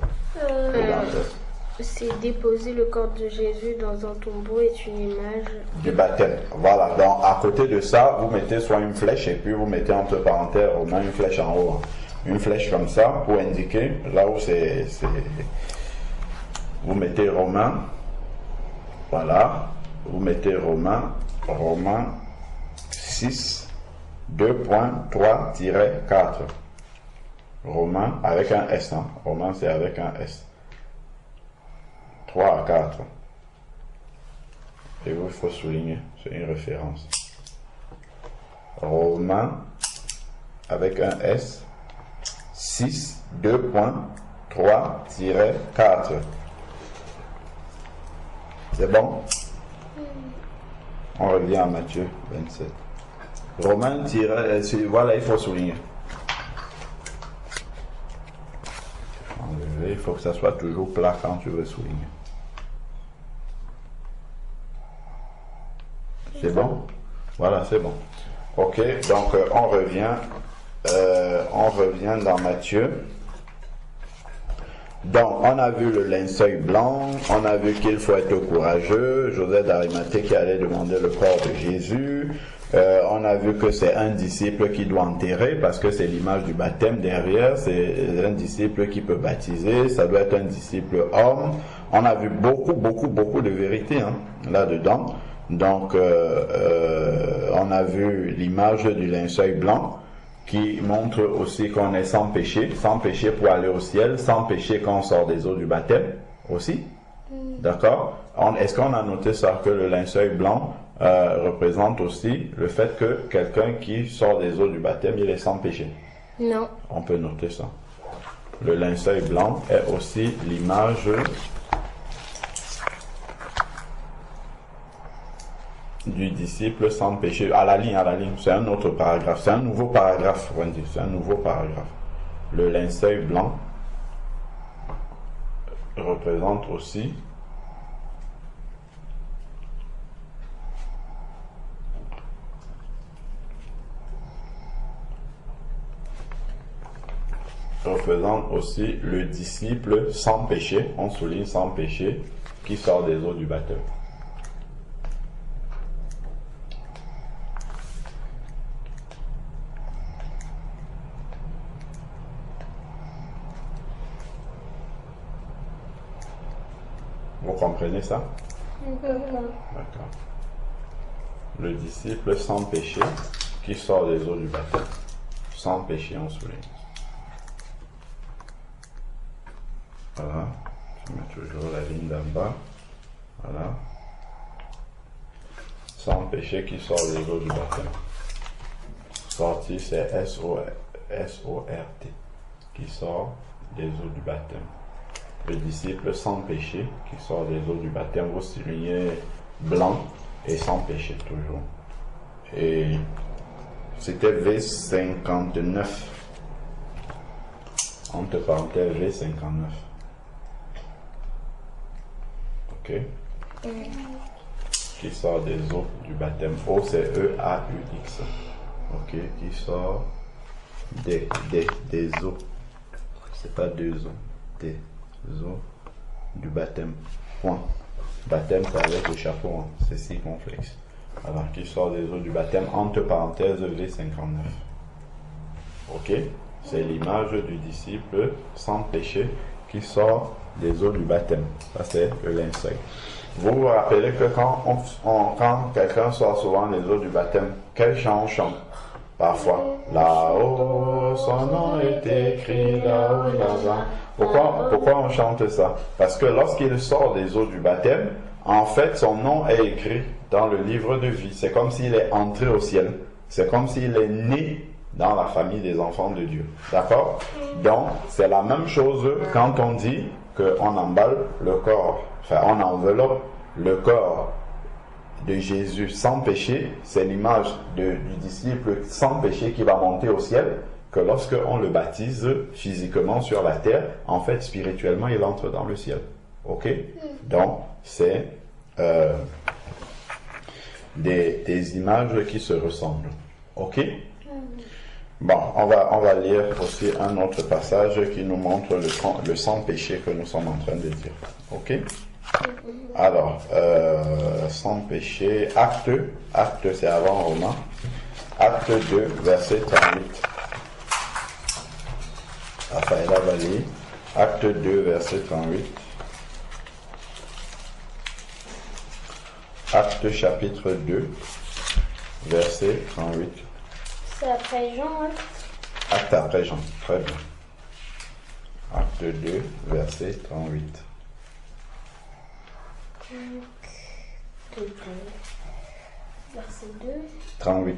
C'est déposer le corps de Jésus dans un tombeau est une image du baptême. Voilà, donc à côté de ça, vous mettez soit une flèche et puis vous mettez entre parenthèses au moins une flèche en haut. Une flèche comme ça pour indiquer là où c'est vous mettez Romains, voilà, vous mettez Romains 6, 2.3-4. Romains avec un S, hein. Romains c'est avec un S. 3 à 4. Et vous, il faut souligner, c'est une référence. Romains avec un S, 6, 2.3-4. C'est bon? On revient à Matthieu 27. Romains, voilà, il faut souligner. Il faut que ça soit toujours plat quand tu veux souligner. C'est bon? Voilà, c'est bon. Ok, donc on revient dans Matthieu. Donc, on a vu le linceul blanc, on a vu qu'il faut être courageux, Joseph d'Arimathée qui allait demander le corps de Jésus, on a vu que c'est un disciple qui doit enterrer parce que c'est l'image du baptême derrière, c'est un disciple qui peut baptiser, ça doit être un disciple homme. On a vu beaucoup de vérités là-dedans. Donc, on a vu l'image du linceul blanc qui montre aussi qu'on est sans péché pour aller au ciel, sans péché quand on sort des eaux du baptême aussi. D'accord? Est-ce qu'on a noté ça, que le linceul blanc représente aussi le fait que quelqu'un qui sort des eaux du baptême, il est sans péché? Non. On peut noter ça. Le linceul blanc est aussi l'image du disciple sans péché. À la ligne, c'est un autre paragraphe, c'est un nouveau paragraphe, Wendy, c'est un nouveau paragraphe. Le linceul blanc représente aussi le disciple sans péché, on souligne sans péché, qui sort des eaux du baptême. Vous comprenez ça? D'accord. Le disciple sans péché qui sort des eaux du baptême. Sans péché, on souligne. Voilà. Je mets toujours la ligne d'en bas. Voilà. Sans péché qui sort des eaux du baptême. Sorti, c'est S-O-R-T. Qui sort des eaux du baptême. Le disciple sans péché qui sort des eaux du baptême, vous soulignez blanc et sans péché toujours. Et c'était V59. Entre parenthèses V59. Ok. Qui sort des eaux du baptême. O c'est E-A-U-X. Ok. Qui sort des eaux. C'est pas deux eaux. Des eaux du baptême. Point. Baptême c'est avec le chapeau, c'est circonflexe. Alors qui sort des eaux du baptême entre parenthèses V59. Ok, c'est l'image du disciple sans péché qui sort des eaux du baptême. Ça c'est le linceul. Vous vous rappelez que quand quelqu'un sort souvent des eaux du baptême, quel chant on chante? Parfois, là-haut, son nom est écrit, là-haut, là-bas. Pourquoi on chante ça? Parce que lorsqu'il sort des eaux du baptême, en fait, son nom est écrit dans le livre de vie. C'est comme s'il est entré au ciel. C'est comme s'il est né dans la famille des enfants de Dieu. D'accord? Donc, c'est la même chose quand on dit qu'on emballe le corps. Enfin, on enveloppe le corps de Jésus sans péché. C'est l'image du disciple sans péché qui va monter au ciel. Que lorsque on le baptise physiquement sur la terre, en fait, spirituellement, il entre dans le ciel. Ok? Donc, c'est des images qui se ressemblent. Ok? Bon, on va lire aussi un autre passage qui nous montre le sans péché que nous sommes en train de dire. Ok? Alors, sans péché, acte c'est avant Romains. Acte 2, verset 38. Raphaël va lire. Acte 2, verset 38. Actes chapitre 2, verset 38. C'est après Jean, hein? Acte après Jean, très bien. Acte 2, verset 38. Verset 2. 38.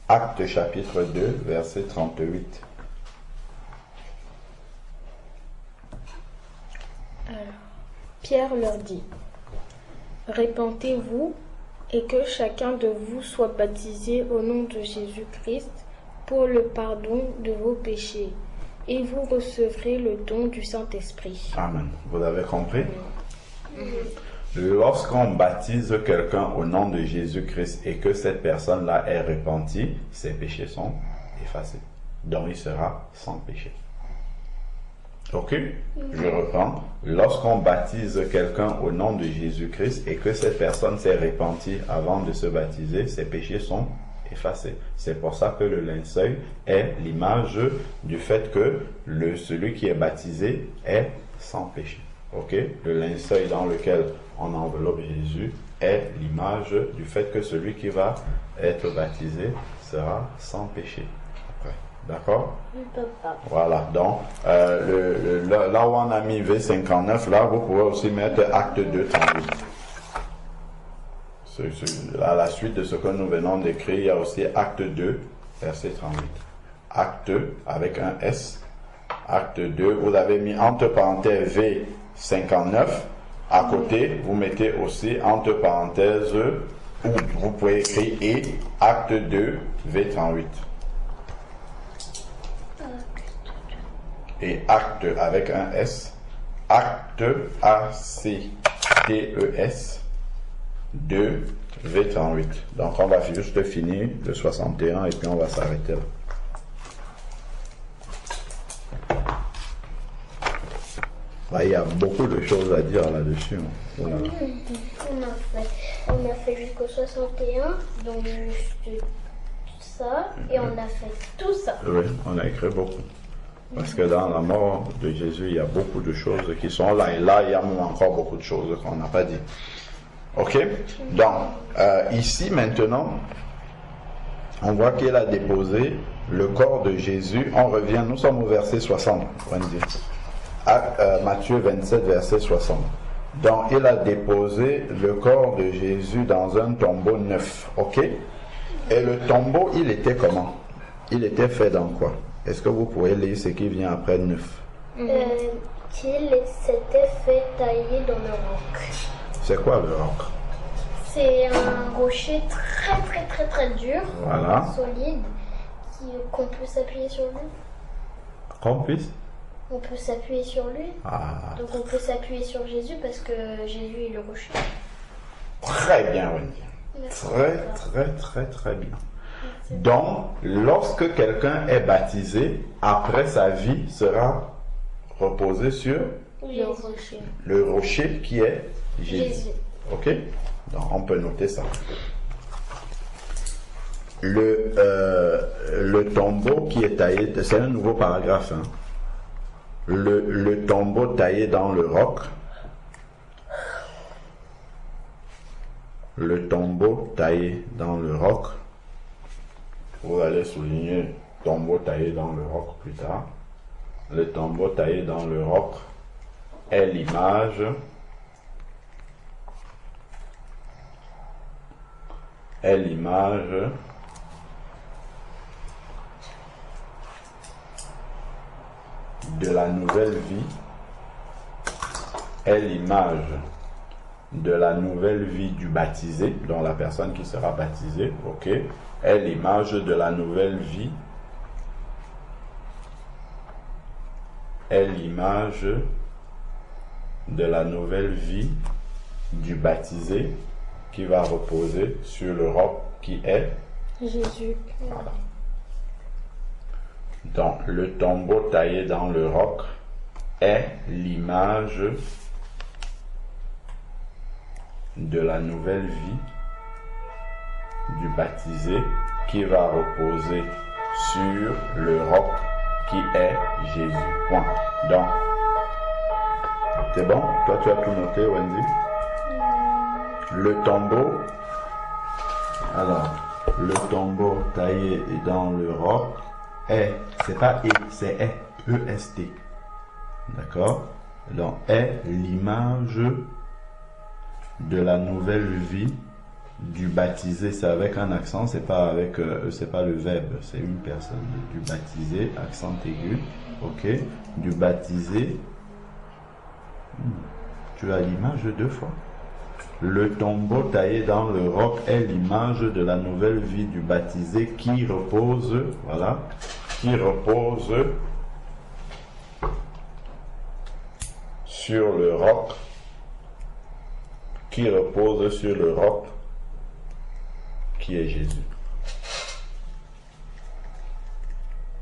Acte chapitre 2, verset 38. Alors, Pierre leur dit, répentez-vous et que chacun de vous soit baptisé au nom de Jésus-Christ pour le pardon de vos péchés, et vous recevrez le don du Saint-Esprit. Amen. Vous avez compris? Lorsqu'on baptise quelqu'un au nom de Jésus-Christ et que cette personne-là est repentie, ses péchés sont effacés. Donc il sera sans péché. Ok? Je reprends. Lorsqu'on baptise quelqu'un au nom de Jésus-Christ et que cette personne s'est repentie avant de se baptiser, ses péchés sont effacés. C'est pour ça que le linceul est l'image du fait que celui qui est baptisé est sans péché. Ok? Le linceul dans lequel on enveloppe Jésus est l'image du fait que celui qui va être baptisé sera sans péché. Après. D'accord? Voilà. Donc, là où on a mis V59, là, vous pouvez aussi mettre acte 2, 38. À la suite de ce que nous venons d'écrire, il y a aussi acte 2, verset 38. Acte avec un S. Acte 2, vous avez mis entre parenthèses V59. À côté, vous mettez aussi entre parenthèses, ou vous pouvez écrire et acte 2, V38. Et acte avec un S. Acte ACTES 2 V38. Donc on va juste finir le 61 et puis on va s'arrêter là. Bah, il y a beaucoup de choses à dire là-dessus. Voilà. On a fait jusqu'au 61, donc juste ça, et on a fait tout ça. Oui, on a écrit beaucoup. Parce que dans la mort de Jésus, il y a beaucoup de choses qui sont là. Et là, il y a même encore beaucoup de choses qu'on n'a pas dit. Ok? Donc, ici maintenant, on voit qu'il a déposé le corps de Jésus. On revient, nous sommes au verset 60. Matthieu 27, verset 60. Donc, il a déposé le corps de Jésus dans un tombeau neuf. Ok? Et le tombeau, il était comment? Il était fait dans quoi? Est-ce que vous pouvez lire ce qui vient après neuf? Qu'il s'était fait tailler dans le roc. C'est quoi le roc? C'est un rocher très très très très dur, Voilà. solide, qu'on peut s'appuyer sur lui. Qu'on puisse? On peut s'appuyer sur lui. Ah. Donc on peut s'appuyer sur Jésus parce que Jésus est le rocher. Très bien, Wendy. Très, très, très, très bien. Donc, lorsque quelqu'un est baptisé, après sa vie sera reposée sur le rocher qui est Jésus. Ok? Donc, on peut noter ça. Le tombeau qui est taillé, c'est un nouveau paragraphe. Hein? Le tombeau taillé dans le roc. Le tombeau taillé dans le roc. Vous allez souligner tombeau taillé dans le roc plus tard. Le tombeau taillé dans le roc est l'image de la nouvelle vie, est l'image de la nouvelle vie du baptisé, dont la personne qui sera baptisée, ok, est l'image de la nouvelle vie, est l'image de la nouvelle vie du baptisé qui va reposer sur le roc qui est Jésus. Voilà. Donc, le tombeau taillé dans le roc est l'image de la nouvelle vie du baptisé qui va reposer sur le roc qui est Jésus. Point. Donc, c'est bon? Toi, tu as tout noté, Wendy? Le tombeau Alors, le tombeau taillé dans le roc est, c'est pas et, c'est est, E-S-T. D'accord? Donc, est l'image de la nouvelle vie du baptisé. C'est avec un accent, c'est pas le verbe, c'est une personne. Du baptisé, accent aigu, ok? Du baptisé. Tu as l'image deux fois. Le tombeau taillé dans le roc est l'image de la nouvelle vie du baptisé qui repose, voilà, qui repose sur le roc, qui repose sur le roc qui est Jésus.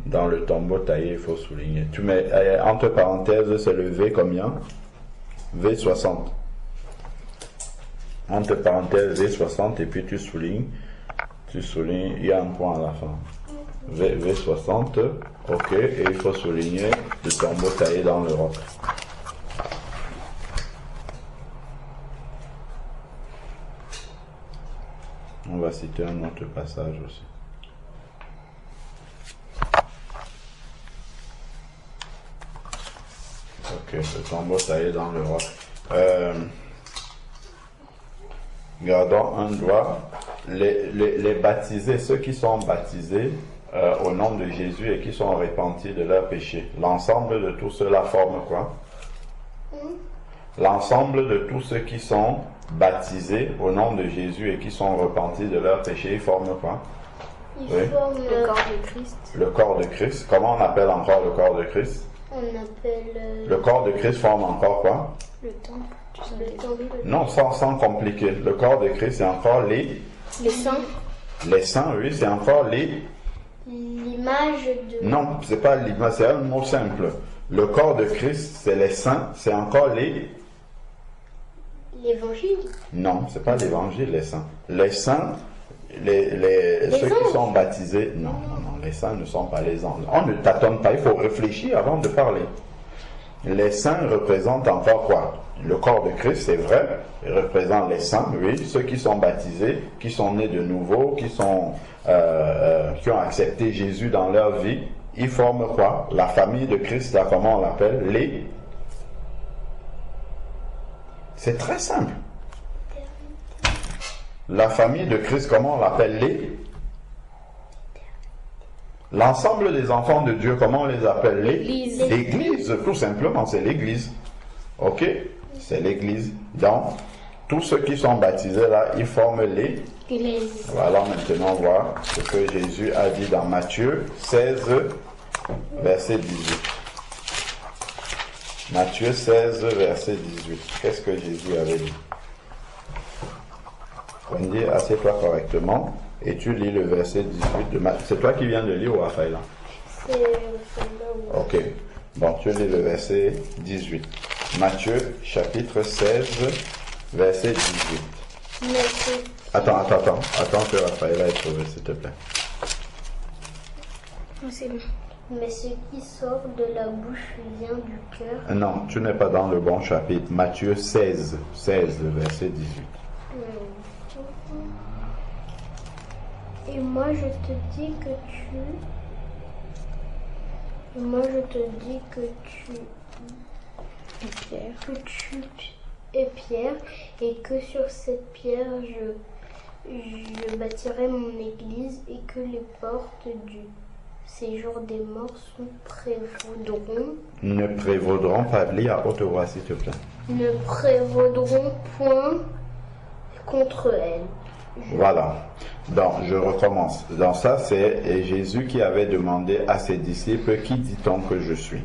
Dans le tombeau taillé, il faut souligner. Tu mets entre parenthèses, c'est le V combien? V60. Entre parenthèses V60 et puis tu soulignes, il y a un point à la fin. V60, ok, et il faut souligner le tombeau taillé dans le roc. On va citer un autre passage aussi. Ok, le tombeau taillé dans le roc. Gardons un doigt. Les baptisés, ceux qui sont baptisés au nom de Jésus et qui sont repentis de leurs péchés, l'ensemble de tous ceux-là forme quoi? L'ensemble de tous ceux qui sont baptisés au nom de Jésus et qui sont repentis de leurs péchés, ils forment quoi? Ils forment le corps de Christ. Le corps de Christ. Comment on appelle encore le corps de Christ? On appelle... Le corps de Christ forme encore quoi? Le temple. Le temple. Non, sans compliquer. Le corps de Christ, c'est encore les saints. Les saints, oui, c'est encore l'image de... Non, c'est pas l'image, c'est un mot simple. Le corps de Christ, c'est les saints, c'est encore L'évangile. Non, c'est pas l'évangile, les saints. Les saints, ceux qui sont baptisés, non, les saints ne sont pas les anges. On ne tâtonne pas, il faut réfléchir avant de parler. Les saints représentent encore quoi? Le corps de Christ, c'est vrai, il représente les saints, oui, ceux qui sont baptisés, qui sont nés de nouveau, qui ont accepté Jésus dans leur vie. Ils forment quoi? La famille de Christ, là, comment on l'appelle? C'est très simple. La famille de Christ, comment on l'appelle? L'ensemble des enfants de Dieu, comment on les appelle? L'Église. L'Église, tout simplement, c'est l'Église. Ok? C'est l'Église. Donc, tous ceux qui sont baptisés là, ils forment l'Église. Voilà, maintenant, on voit ce que Jésus a dit dans Matthieu 16, verset 18. Matthieu 16, verset 18. Qu'est-ce que Jésus avait dit? On dit, assieds-toi correctement. Et tu lis le verset 18 de Matthieu. C'est toi qui viens de lire ou Raphaël? C'est là. Ok. Bon, tu lis le verset 18. Matthieu, chapitre 16, verset 18. Attends que Raphaël ait trouvé, s'il te plaît. C'est bon. Mais ce qui sort de la bouche vient du cœur. Non, tu n'es pas dans le bon chapitre. Matthieu 16, verset 18. Et moi je te dis que tu es Pierre, et que sur cette pierre je bâtirai mon église, et que les portes du séjour des morts ne prévaudront pas. Lis à haute voix, s'il te plaît. Ne prévaudront point contre elle. Voilà. Donc, je recommence. Dans ça, c'est Jésus qui avait demandé à ses disciples, qui dit-on que je suis?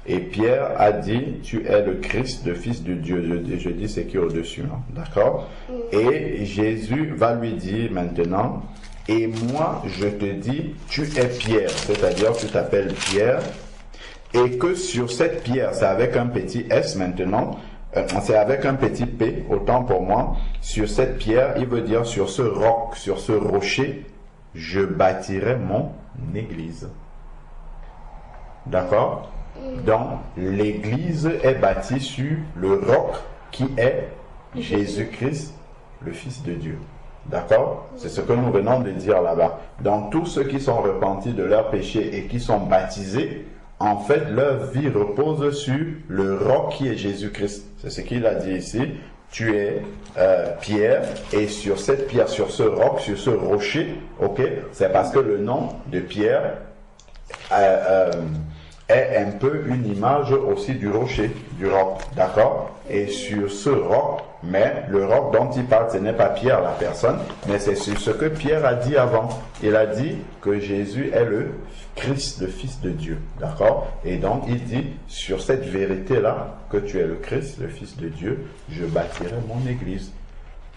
Et Pierre a dit, tu es le Christ, le Fils de Dieu. Je dis ce qui est au-dessus, hein? D'accord? Et Jésus va lui dire maintenant, et moi je te dis, tu es Pierre, c'est-à-dire tu t'appelles Pierre, et que sur cette pierre, c'est avec un petit S maintenant, c'est avec un petit P, autant pour moi, sur cette pierre, il veut dire sur ce roc, sur ce rocher, je bâtirai mon église. D'accord? Donc, l'église est bâtie sur le roc qui est Jésus-Christ, le Fils de Dieu. D'accord? C'est ce que nous venons de dire là-bas. Donc, tous ceux qui sont repentis de leurs péchés et qui sont baptisés, en fait, leur vie repose sur le roc qui est Jésus-Christ. C'est ce qu'il a dit ici. Tu es Pierre, et sur cette pierre, sur ce roc, sur ce rocher, ok? C'est parce que le nom de Pierre est un peu une image aussi du rocher, du roc, d'accord? Et sur ce roc, mais le roc dont il parle, ce n'est pas Pierre la personne, mais c'est sur ce que Pierre a dit avant. Il a dit que Jésus est le Christ, le Fils de Dieu, d'accord? Et donc il dit, sur cette vérité-là, que tu es le Christ, le Fils de Dieu, je bâtirai mon église.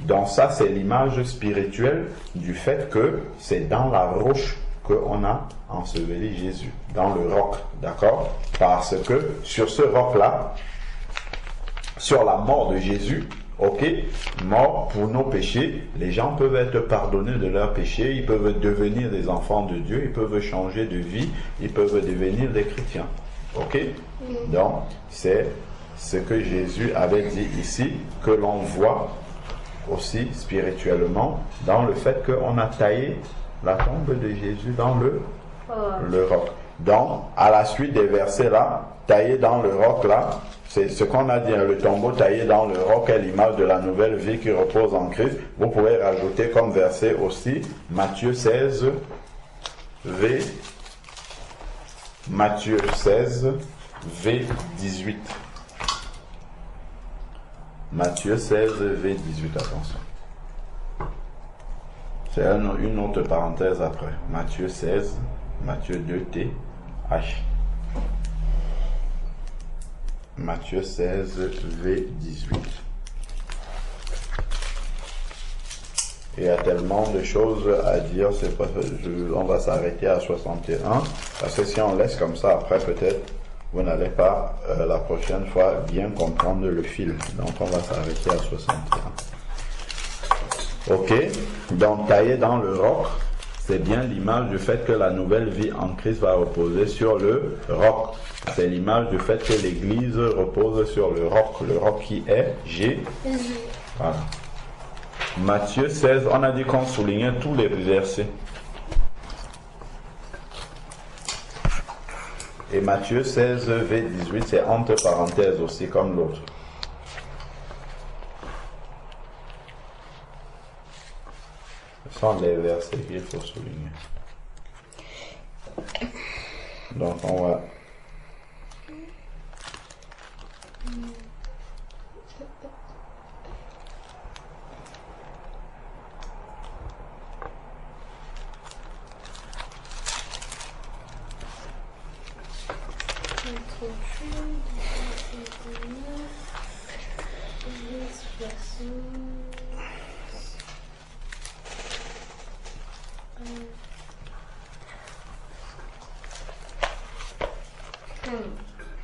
Donc ça, c'est l'image spirituelle du fait que c'est dans la roche qu'on a enseveli Jésus, dans le roc, d'accord? Parce que sur ce roc-là, sur la mort de Jésus, ok, mort pour nos péchés, les gens peuvent être pardonnés de leurs péchés, ils peuvent devenir des enfants de Dieu, ils peuvent changer de vie, ils peuvent devenir des chrétiens, ok? Donc, c'est ce que Jésus avait dit ici, que l'on voit aussi spirituellement dans le fait qu'on a taillé la tombe de Jésus dans le roc. Donc, à la suite des versets là, taillé dans le roc là, c'est ce qu'on a dit, hein, le tombeau taillé dans le roc est l'image de la nouvelle vie qui repose en Christ. Vous pouvez rajouter comme verset aussi Matthieu 16, Matthieu 16, V18. Matthieu 16, V18, attention. C'est une autre parenthèse après. Matthieu 16, Matthieu 2T, H. Matthieu 16, V18. Il y a tellement de choses à dire, on va s'arrêter à 61, parce que si on laisse comme ça, après peut-être, vous n'allez pas la prochaine fois bien comprendre le fil. Donc on va s'arrêter à 61. Ok, donc taillé dans le roc, c'est bien l'image du fait que la nouvelle vie en Christ va reposer sur le roc. C'est l'image du fait que l'Église repose sur le roc qui est Jésus. Voilà. Matthieu 16, on a dit qu'on soulignait tous les versets. Et Matthieu 16, V18, c'est entre parenthèses aussi, comme l'autre. Ce sont les versets qu'il faut souligner. Donc, on va...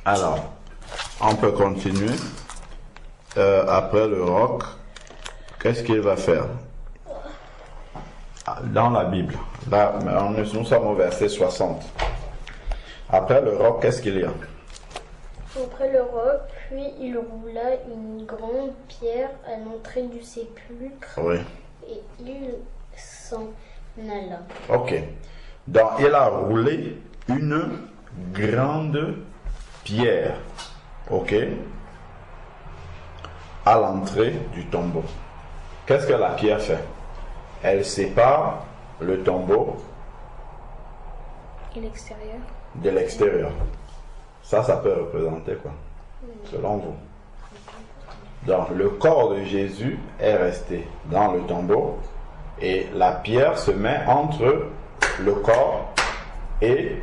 Alors, on peut continuer. Après le roc, qu'est-ce qu'il va faire? Dans la Bible, là, nous sommes au verset 60. Après le roc, qu'est-ce qu'il y a? Après le roc, puis il roula une grande pierre à l'entrée du sépulcre. Oui. Et il s'en alla. Ok. Donc, il a roulé une grande pierre, ok, à l'entrée du tombeau. Qu'est-ce que la pierre fait? Elle sépare le tombeau Et l'extérieur? De l'extérieur. Ça peut représenter quoi, selon vous? Donc, le corps de Jésus est resté dans le tombeau et la pierre se met entre le corps et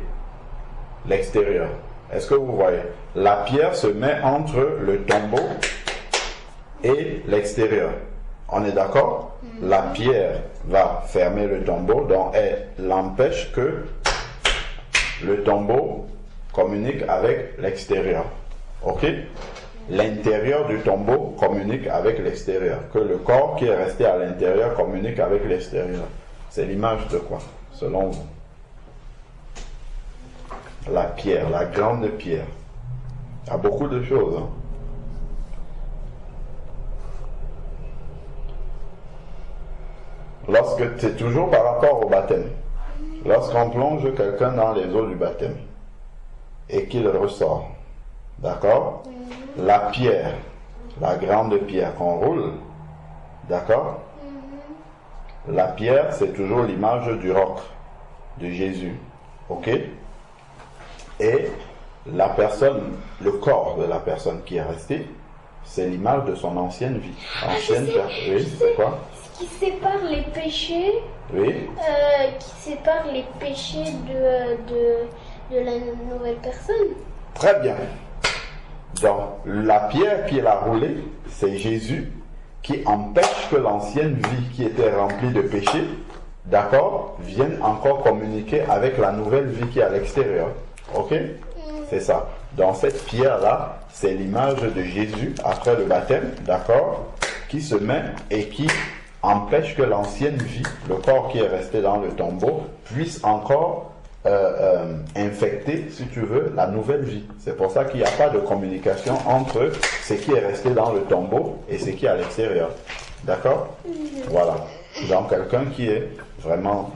l'extérieur. Est-ce que vous voyez? La pierre se met entre le tombeau et l'extérieur. On est d'accord? La pierre va fermer le tombeau, donc elle empêche que le tombeau communique avec l'extérieur. Ok? L'intérieur du tombeau communique avec l'extérieur. Que le corps qui est resté à l'intérieur communique avec l'extérieur. C'est l'image de quoi, selon vous? La pierre, la grande pierre. Il y a beaucoup de choses. Hein. lorsque c'est toujours par rapport au baptême, lorsqu'on plonge quelqu'un dans les eaux du baptême et qu'il ressort, d'accord, la pierre, la grande pierre qu'on roule, d'accord, la pierre c'est toujours l'image du roc de Jésus, ok, et la personne, le corps de la personne qui est restée, c'est l'image de son ancienne vie. Oui, c'est quoi? Ce qui sépare les péchés. Oui. Qui sépare les péchés de la nouvelle personne. Très bien. Donc, la pierre qui l'a roulée, c'est Jésus qui empêche que l'ancienne vie qui était remplie de péchés, d'accord, vienne encore communiquer avec la nouvelle vie qui est à l'extérieur. Ok? C'est ça. Dans cette pierre-là, c'est l'image de Jésus après le baptême, d'accord, qui se met et qui empêche que l'ancienne vie, le corps qui est resté dans le tombeau, puisse encore infecter, si tu veux, la nouvelle vie. C'est pour ça qu'il n'y a pas de communication entre ce qui est resté dans le tombeau et ce qui est à l'extérieur. D'accord? Voilà. Donc quelqu'un qui est vraiment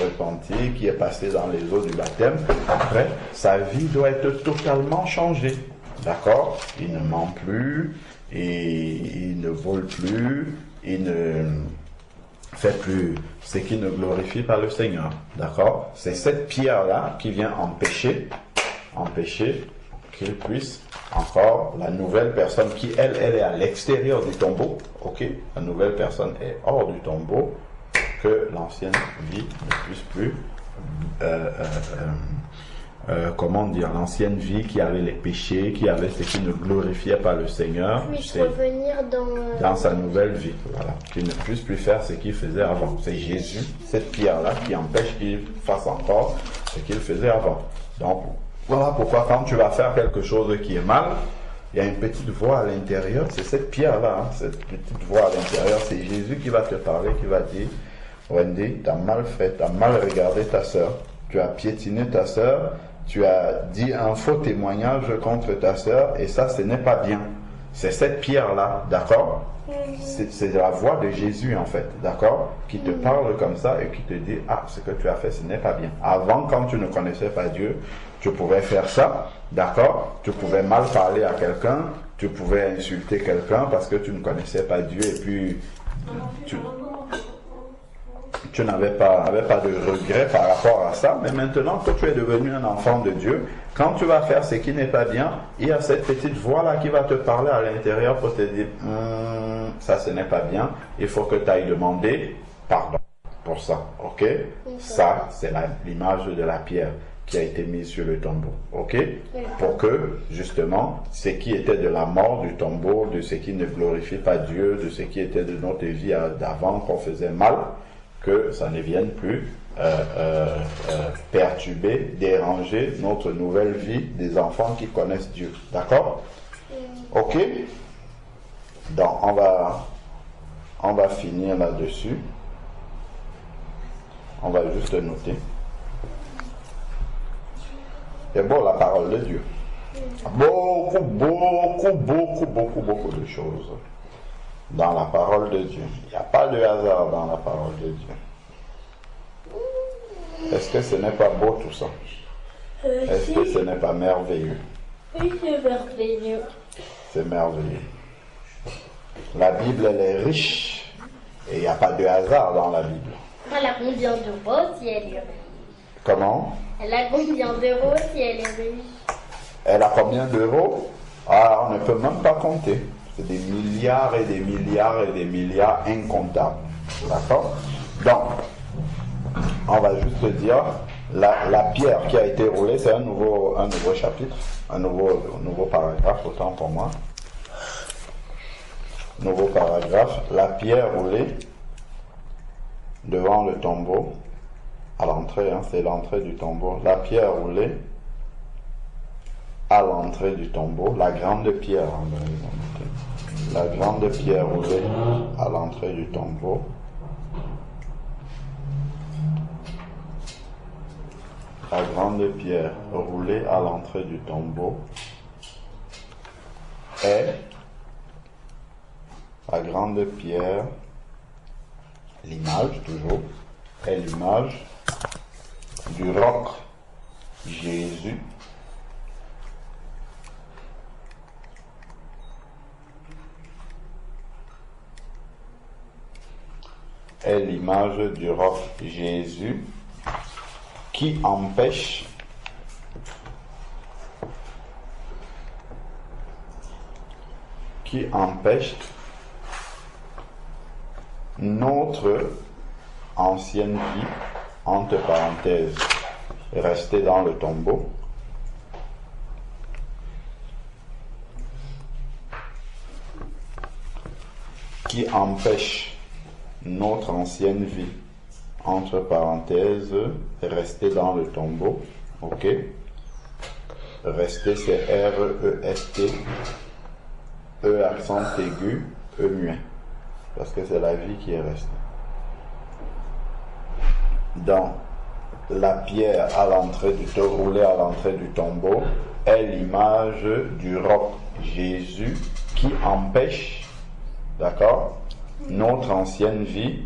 repenti, qui est passé dans les eaux du baptême, après, sa vie doit être totalement changée. D'accord? Il ne ment plus, et il ne vole plus, il ne fait plus ce qui ne glorifie pas le Seigneur. D'accord? C'est cette pierre-là qui vient empêcher qu'il puisse encore, la nouvelle personne qui, elle est à l'extérieur du tombeau, ok? La nouvelle personne est hors du tombeau, que l'ancienne vie ne puisse plus, comment dire, l'ancienne vie qui avait les péchés, qui avait ce qui ne glorifiait pas le Seigneur, puisse revenir dans sa nouvelle vie, voilà, qu'il ne puisse plus faire ce qu'il faisait avant. C'est Jésus, cette pierre-là, qui empêche qu'il fasse encore ce qu'il faisait avant. Donc, voilà pourquoi quand tu vas faire quelque chose qui est mal, il y a une petite voix à l'intérieur, c'est cette pierre-là, hein, cette petite voix à l'intérieur, c'est Jésus qui va te parler, qui va dire: Wendy, tu as mal fait, tu as mal regardé ta sœur, tu as piétiné ta sœur, tu as dit un faux témoignage contre ta sœur, et ça, ce n'est pas bien. C'est cette pierre-là, d'accord? C'est la voix de Jésus, en fait, d'accord? Qui te parle comme ça et qui te dit: ah, ce que tu as fait, ce n'est pas bien. Avant, quand tu ne connaissais pas Dieu, tu pouvais faire ça, d'accord? Tu pouvais mal parler à quelqu'un, tu pouvais insulter quelqu'un parce que tu ne connaissais pas Dieu, et puis tu n'avais pas de regret par rapport à ça. Mais maintenant que tu es devenu un enfant de Dieu, quand tu vas faire ce qui n'est pas bien, il y a cette petite voix-là qui va te parler à l'intérieur pour te dire: ça, ce n'est pas bien, il faut que tu ailles demander pardon pour ça, ok? Ça, c'est l'image de la pierre qui a été mise sur le tombeau, ok? Pour que, justement, ce qui était de la mort du tombeau, de ce qui ne glorifie pas Dieu, de ce qui était de notre vie d'avant qu'on faisait mal, que ça ne vienne plus perturber, déranger notre nouvelle vie des enfants qui connaissent Dieu. D'accord? Ok? Donc, on va finir là-dessus. On va juste noter. C'est bon, la parole de Dieu. Beaucoup de choses dans la parole de Dieu. Il n'y a pas de hasard dans la parole de Dieu. Est-ce que ce n'est pas beau tout ça? Est-ce que ce n'est pas merveilleux? Oui, c'est merveilleux. C'est merveilleux. La Bible, elle est riche. Et il n'y a pas de hasard dans la Bible. Elle a combien d'euros si elle est riche? Comment? Elle a combien d'euros si elle est riche? Elle a combien d'euros? Ah, on ne peut même pas compter. C'est des milliards et des milliards et des milliards incomptables. D'accord? Donc, on va juste dire, la pierre qui a été roulée, c'est un nouveau chapitre, un nouveau paragraphe, autant pour moi. Nouveau paragraphe. La pierre roulée devant le tombeau, à l'entrée, hein, c'est l'entrée du tombeau. La pierre roulée à l'entrée du tombeau, la grande pierre, la grande pierre roulée à l'entrée du tombeau. La grande pierre roulée à l'entrée du tombeau est la grande pierre l'image toujours, est l'image du roc Jésus est l'image du roc Jésus qui empêche notre ancienne vie, entre parenthèses, rester dans le tombeau, qui empêche notre ancienne vie, entre parenthèses, rester dans le tombeau, ok? Rester, c'est R-E-S-T, E accent aigu, E muet, parce que c'est la vie qui est restée. Dans la pierre à l'entrée du roulé à l'entrée du tombeau est l'image du roc Jésus qui empêche, d'accord, notre ancienne vie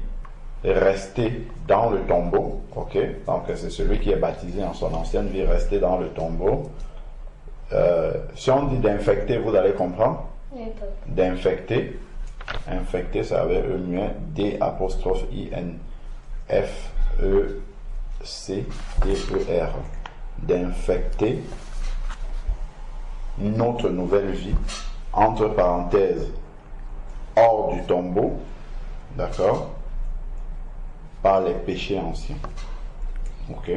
rester dans le tombeau, ok? Donc c'est celui qui est baptisé en son ancienne vie rester dans le tombeau. Si on dit d'infecter, vous allez comprendre? D'infecter, infecter, ça avait E muet, D apostrophe I-N F E C T E R, d'infecter notre nouvelle vie, entre parenthèses, hors du tombeau, d'accord, par les péchés anciens. Ok?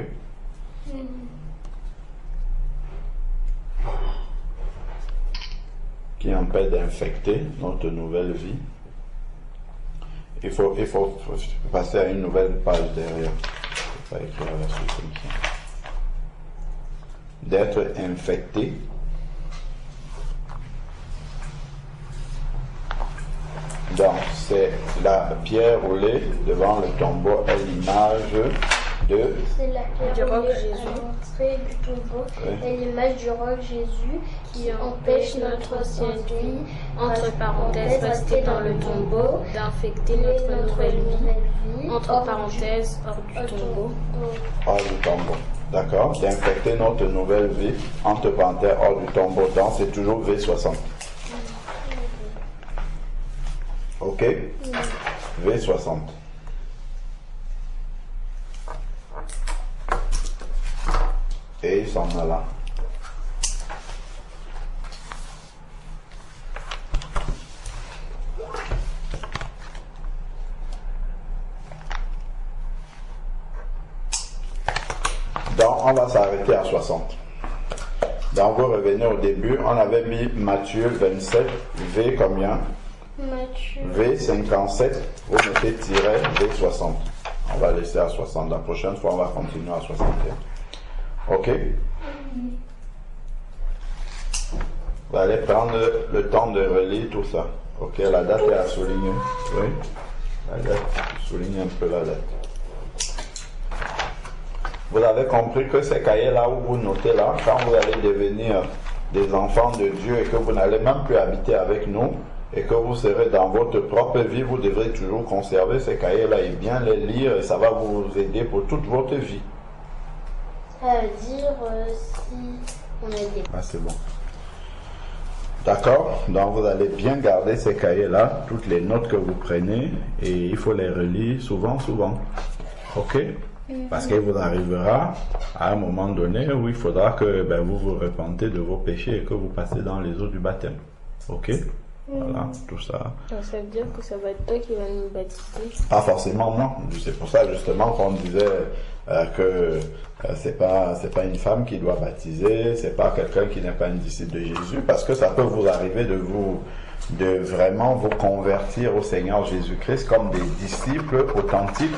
Qui empêche d'infecter notre nouvelle vie. Il faut passer à une nouvelle page derrière. Je ne vais pas écrire la suite comme ça. D'être infecté. Donc, c'est la pierre roulée devant le tombeau est l'image de... C'est la pierre Du roc roulée Jésus. à l'entrée du tombeau Oui. est l'image du roc Jésus qui empêche notre ancienne vie, entre parenthèses, rester dans le tombeau, d'infecter notre nouvelle vie, entre parenthèses, hors du tombeau. hors du tombeau. D'accord? D'infecter notre nouvelle vie, entre parenthèses, hors du tombeau. Donc, c'est toujours V60. Ok? V60. Et il s'en alla. Donc, on va s'arrêter à 60. Donc, vous revenez au début. On avait mis Matthieu 27, V combien? Matthieu. V57, vous mettez tiret V60. On va laisser à 60. La prochaine fois, on va continuer à 61. Ok? Vous allez prendre le temps de relire tout ça. Ok? La date est à souligner. Oui? La date, souligne un peu la date. Vous avez compris que ces cahiers-là où vous notez là, quand vous allez devenir des enfants de Dieu et que vous n'allez même plus habiter avec nous, et que vous serez dans votre propre vie, vous devrez toujours conserver ces cahiers-là et bien les lire et ça va vous aider pour toute votre vie. Ça veut dire si on a des... Ah, c'est bon. D'accord? Donc vous allez bien garder ces cahiers-là, toutes les notes que vous prenez et il faut les relire souvent. Ok? Parce qu'il vous arrivera à un moment donné où il faudra que vous vous repentez de vos péchés et que vous passez dans les eaux du baptême. Ok? Voilà, tout ça. Donc ça veut dire que ça va être toi qui vas nous baptiser. Pas forcément moi. C'est pour ça justement qu'on disait que c'est pas une femme qui doit baptiser, c'est pas quelqu'un qui n'est pas un disciple de Jésus, parce que ça peut vous arriver de vraiment vous convertir au Seigneur Jésus-Christ comme des disciples authentiques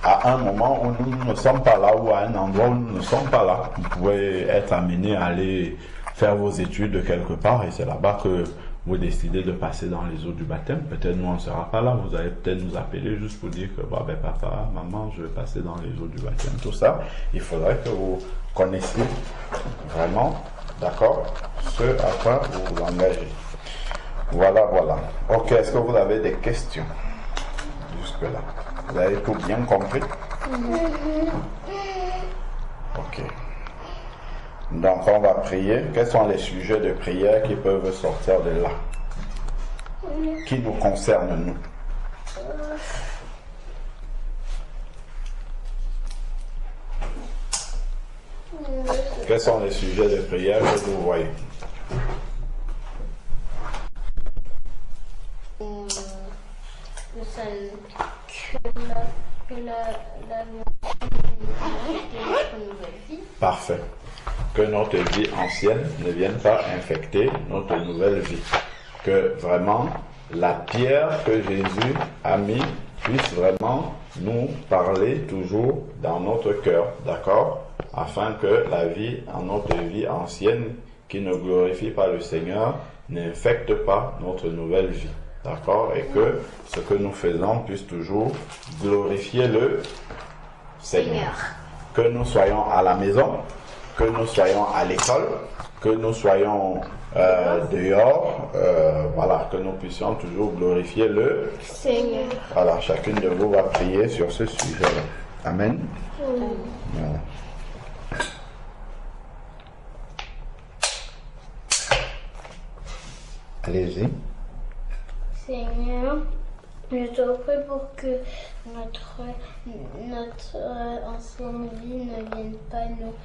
à un moment où nous ne sommes pas là ou à un endroit où nous ne sommes pas là. Vous pouvez être amené à aller faire vos études quelque part et c'est là-bas que vous décidez de passer dans les eaux du baptême. Peut-être nous on ne sera pas là, vous allez peut-être nous appeler juste pour dire que papa, maman, je vais passer dans les eaux du baptême. Tout ça, il faudrait que vous connaissiez vraiment, d'accord, ce à quoi vous vous engagez. Voilà. Ok, est-ce que vous avez des questions jusque-là? Vous avez tout bien compris? Ok. Donc, on va prier. Quels sont les sujets de prière qui peuvent sortir de là? Qui nous concernent, nous? Quels sont les sujets de prière que vous voyez? Parfait. Que notre vie ancienne ne vienne pas infecter notre nouvelle vie. Que vraiment la pierre que Jésus a mis puisse vraiment nous parler toujours dans notre cœur, d'accord? Afin que la vie, en notre vie ancienne, qui ne glorifie pas le Seigneur, n'infecte pas notre nouvelle vie, d'accord? Et que ce que nous faisons puisse toujours glorifier le Seigneur. Que nous soyons à la maison, que nous soyons à l'école, que nous soyons dehors, voilà, que nous puissions toujours glorifier le Seigneur. Voilà, chacune de vous va prier sur ce sujet-là. Amen. Voilà. Allez-y. Seigneur, je te prie pour que notre ancienne vie ne vienne pas nous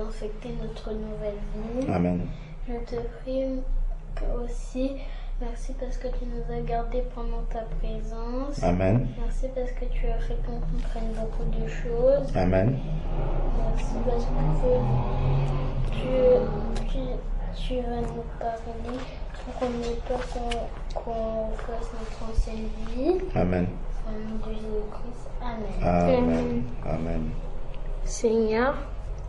infecter notre nouvelle vie. Amen. Je te prie aussi, merci parce que tu nous as gardés pendant ta présence. Amen. Merci parce que tu as fait qu'on comprenne beaucoup de choses. Amen. Merci parce que tu vas nous parler pour qu'on n'ait peur qu'on fasse notre ancienne vie. Amen. Au nom de Jésus-Christ. Amen. Amen. Amen. Seigneur,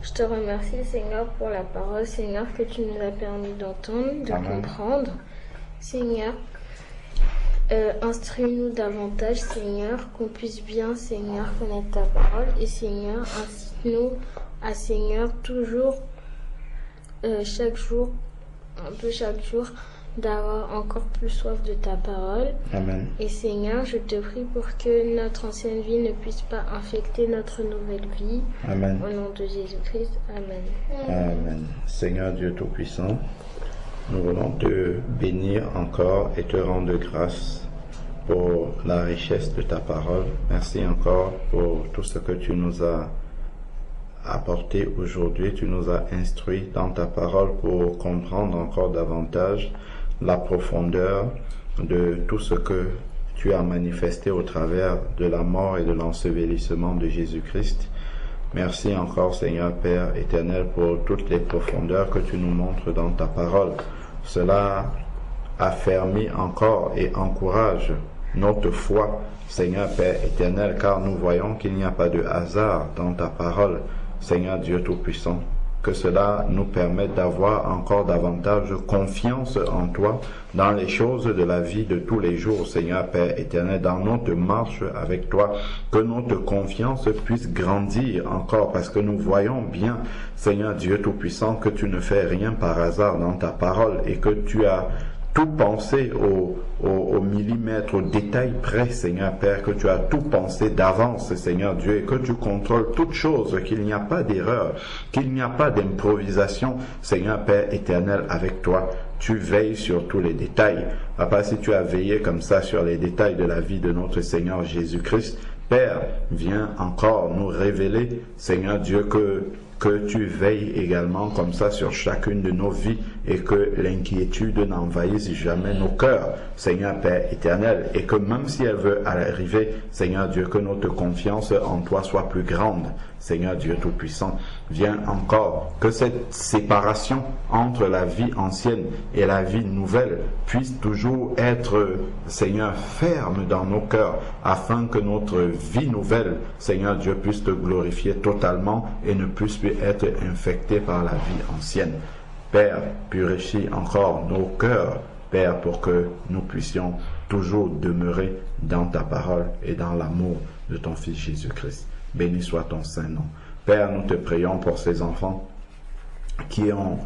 je te remercie, Seigneur, pour la parole, Seigneur, que tu nous as permis d'entendre, de Amen. comprendre. Seigneur, instruis-nous davantage, Seigneur, qu'on puisse bien, Seigneur, connaître ta parole. Et Seigneur, incite-nous à, Seigneur, toujours, chaque jour, un peu chaque jour, d'avoir encore plus soif de ta parole. Amen. Et Seigneur, je te prie pour que notre ancienne vie ne puisse pas infecter notre nouvelle vie. Amen. Au nom de Jésus-Christ. Amen. Amen. Seigneur Dieu Tout-Puissant, nous voulons te bénir encore et te rendre grâce pour la richesse de ta parole. Merci encore pour tout ce que tu nous as apporté aujourd'hui. Tu nous as instruits dans ta parole pour comprendre encore davantage la profondeur de tout ce que tu as manifesté au travers de la mort et de l'ensevelissement de Jésus-Christ. Merci encore, Seigneur Père éternel, pour toutes les profondeurs que tu nous montres dans ta parole. Cela affermit encore et encourage notre foi, Seigneur Père éternel, car nous voyons qu'il n'y a pas de hasard dans ta parole, Seigneur Dieu Tout-Puissant. Que cela nous permette d'avoir encore davantage confiance en toi dans les choses de la vie de tous les jours, Seigneur Père éternel, dans notre marche avec toi, que notre confiance puisse grandir encore, parce que nous voyons bien, Seigneur Dieu Tout-Puissant, que tu ne fais rien par hasard dans ta parole et que tu as tout pensé au millimètre, au détail près, Seigneur Père, que tu as tout pensé d'avance, Seigneur Dieu, et que tu contrôles toutes choses, qu'il n'y a pas d'erreur, qu'il n'y a pas d'improvisation, Seigneur Père éternel, avec toi. Tu veilles sur tous les détails. Papa, si tu as veillé comme ça sur les détails de la vie de notre Seigneur Jésus-Christ, Père, viens encore nous révéler, Seigneur Dieu, que tu veilles également comme ça sur chacune de nos vies et que l'inquiétude n'envahisse jamais nos cœurs, Seigneur Père éternel, et que même si elle veut arriver, Seigneur Dieu, que notre confiance en toi soit plus grande, Seigneur Dieu Tout-Puissant. Viens encore que cette séparation entre la vie ancienne et la vie nouvelle puisse toujours être, Seigneur, ferme dans nos cœurs, afin que notre vie nouvelle, Seigneur Dieu, puisse te glorifier totalement et ne puisse plus être infectée par la vie ancienne. Père, purifie encore nos cœurs, Père, pour que nous puissions toujours demeurer dans ta parole et dans l'amour de ton Fils Jésus-Christ. Béni soit ton saint nom. Père, nous te prions pour ces enfants qui ont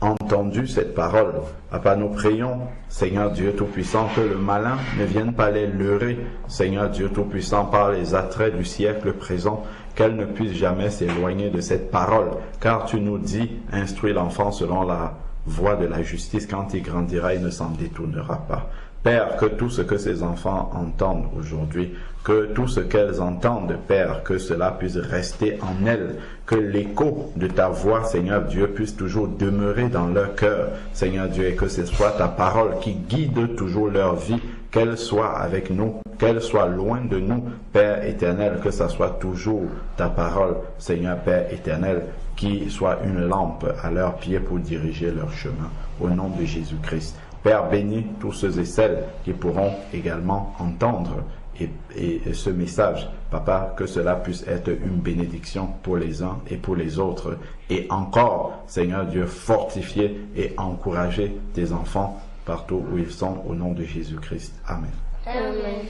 entendu cette parole. Papa, nous prions, Seigneur Dieu Tout-Puissant, que le malin ne vienne pas les leurrer, Seigneur Dieu Tout-Puissant, par les attraits du siècle présent, qu'elle ne puisse jamais s'éloigner de cette parole, car tu nous dis, instruis l'enfant selon la voie de la justice, quand il grandira, il ne s'en détournera pas. Père, que tout ce que ces enfants entendent aujourd'hui, que tout ce qu'elles entendent, Père, que cela puisse rester en elles, que l'écho de ta voix, Seigneur Dieu, puisse toujours demeurer dans leur cœur, Seigneur Dieu, et que ce soit ta parole qui guide toujours leur vie, qu'elle soit avec nous, qu'elle soit loin de nous, Père éternel, que ça soit toujours ta parole, Seigneur Père éternel, qui soit une lampe à leurs pieds pour diriger leur chemin, au nom de Jésus-Christ. Père, bénis tous ceux et celles qui pourront également entendre et ce message, Papa, que cela puisse être une bénédiction pour les uns et pour les autres. Et encore, Seigneur Dieu, fortifier et encourager tes enfants partout où ils sont, au nom de Jésus-Christ. Amen. Amen.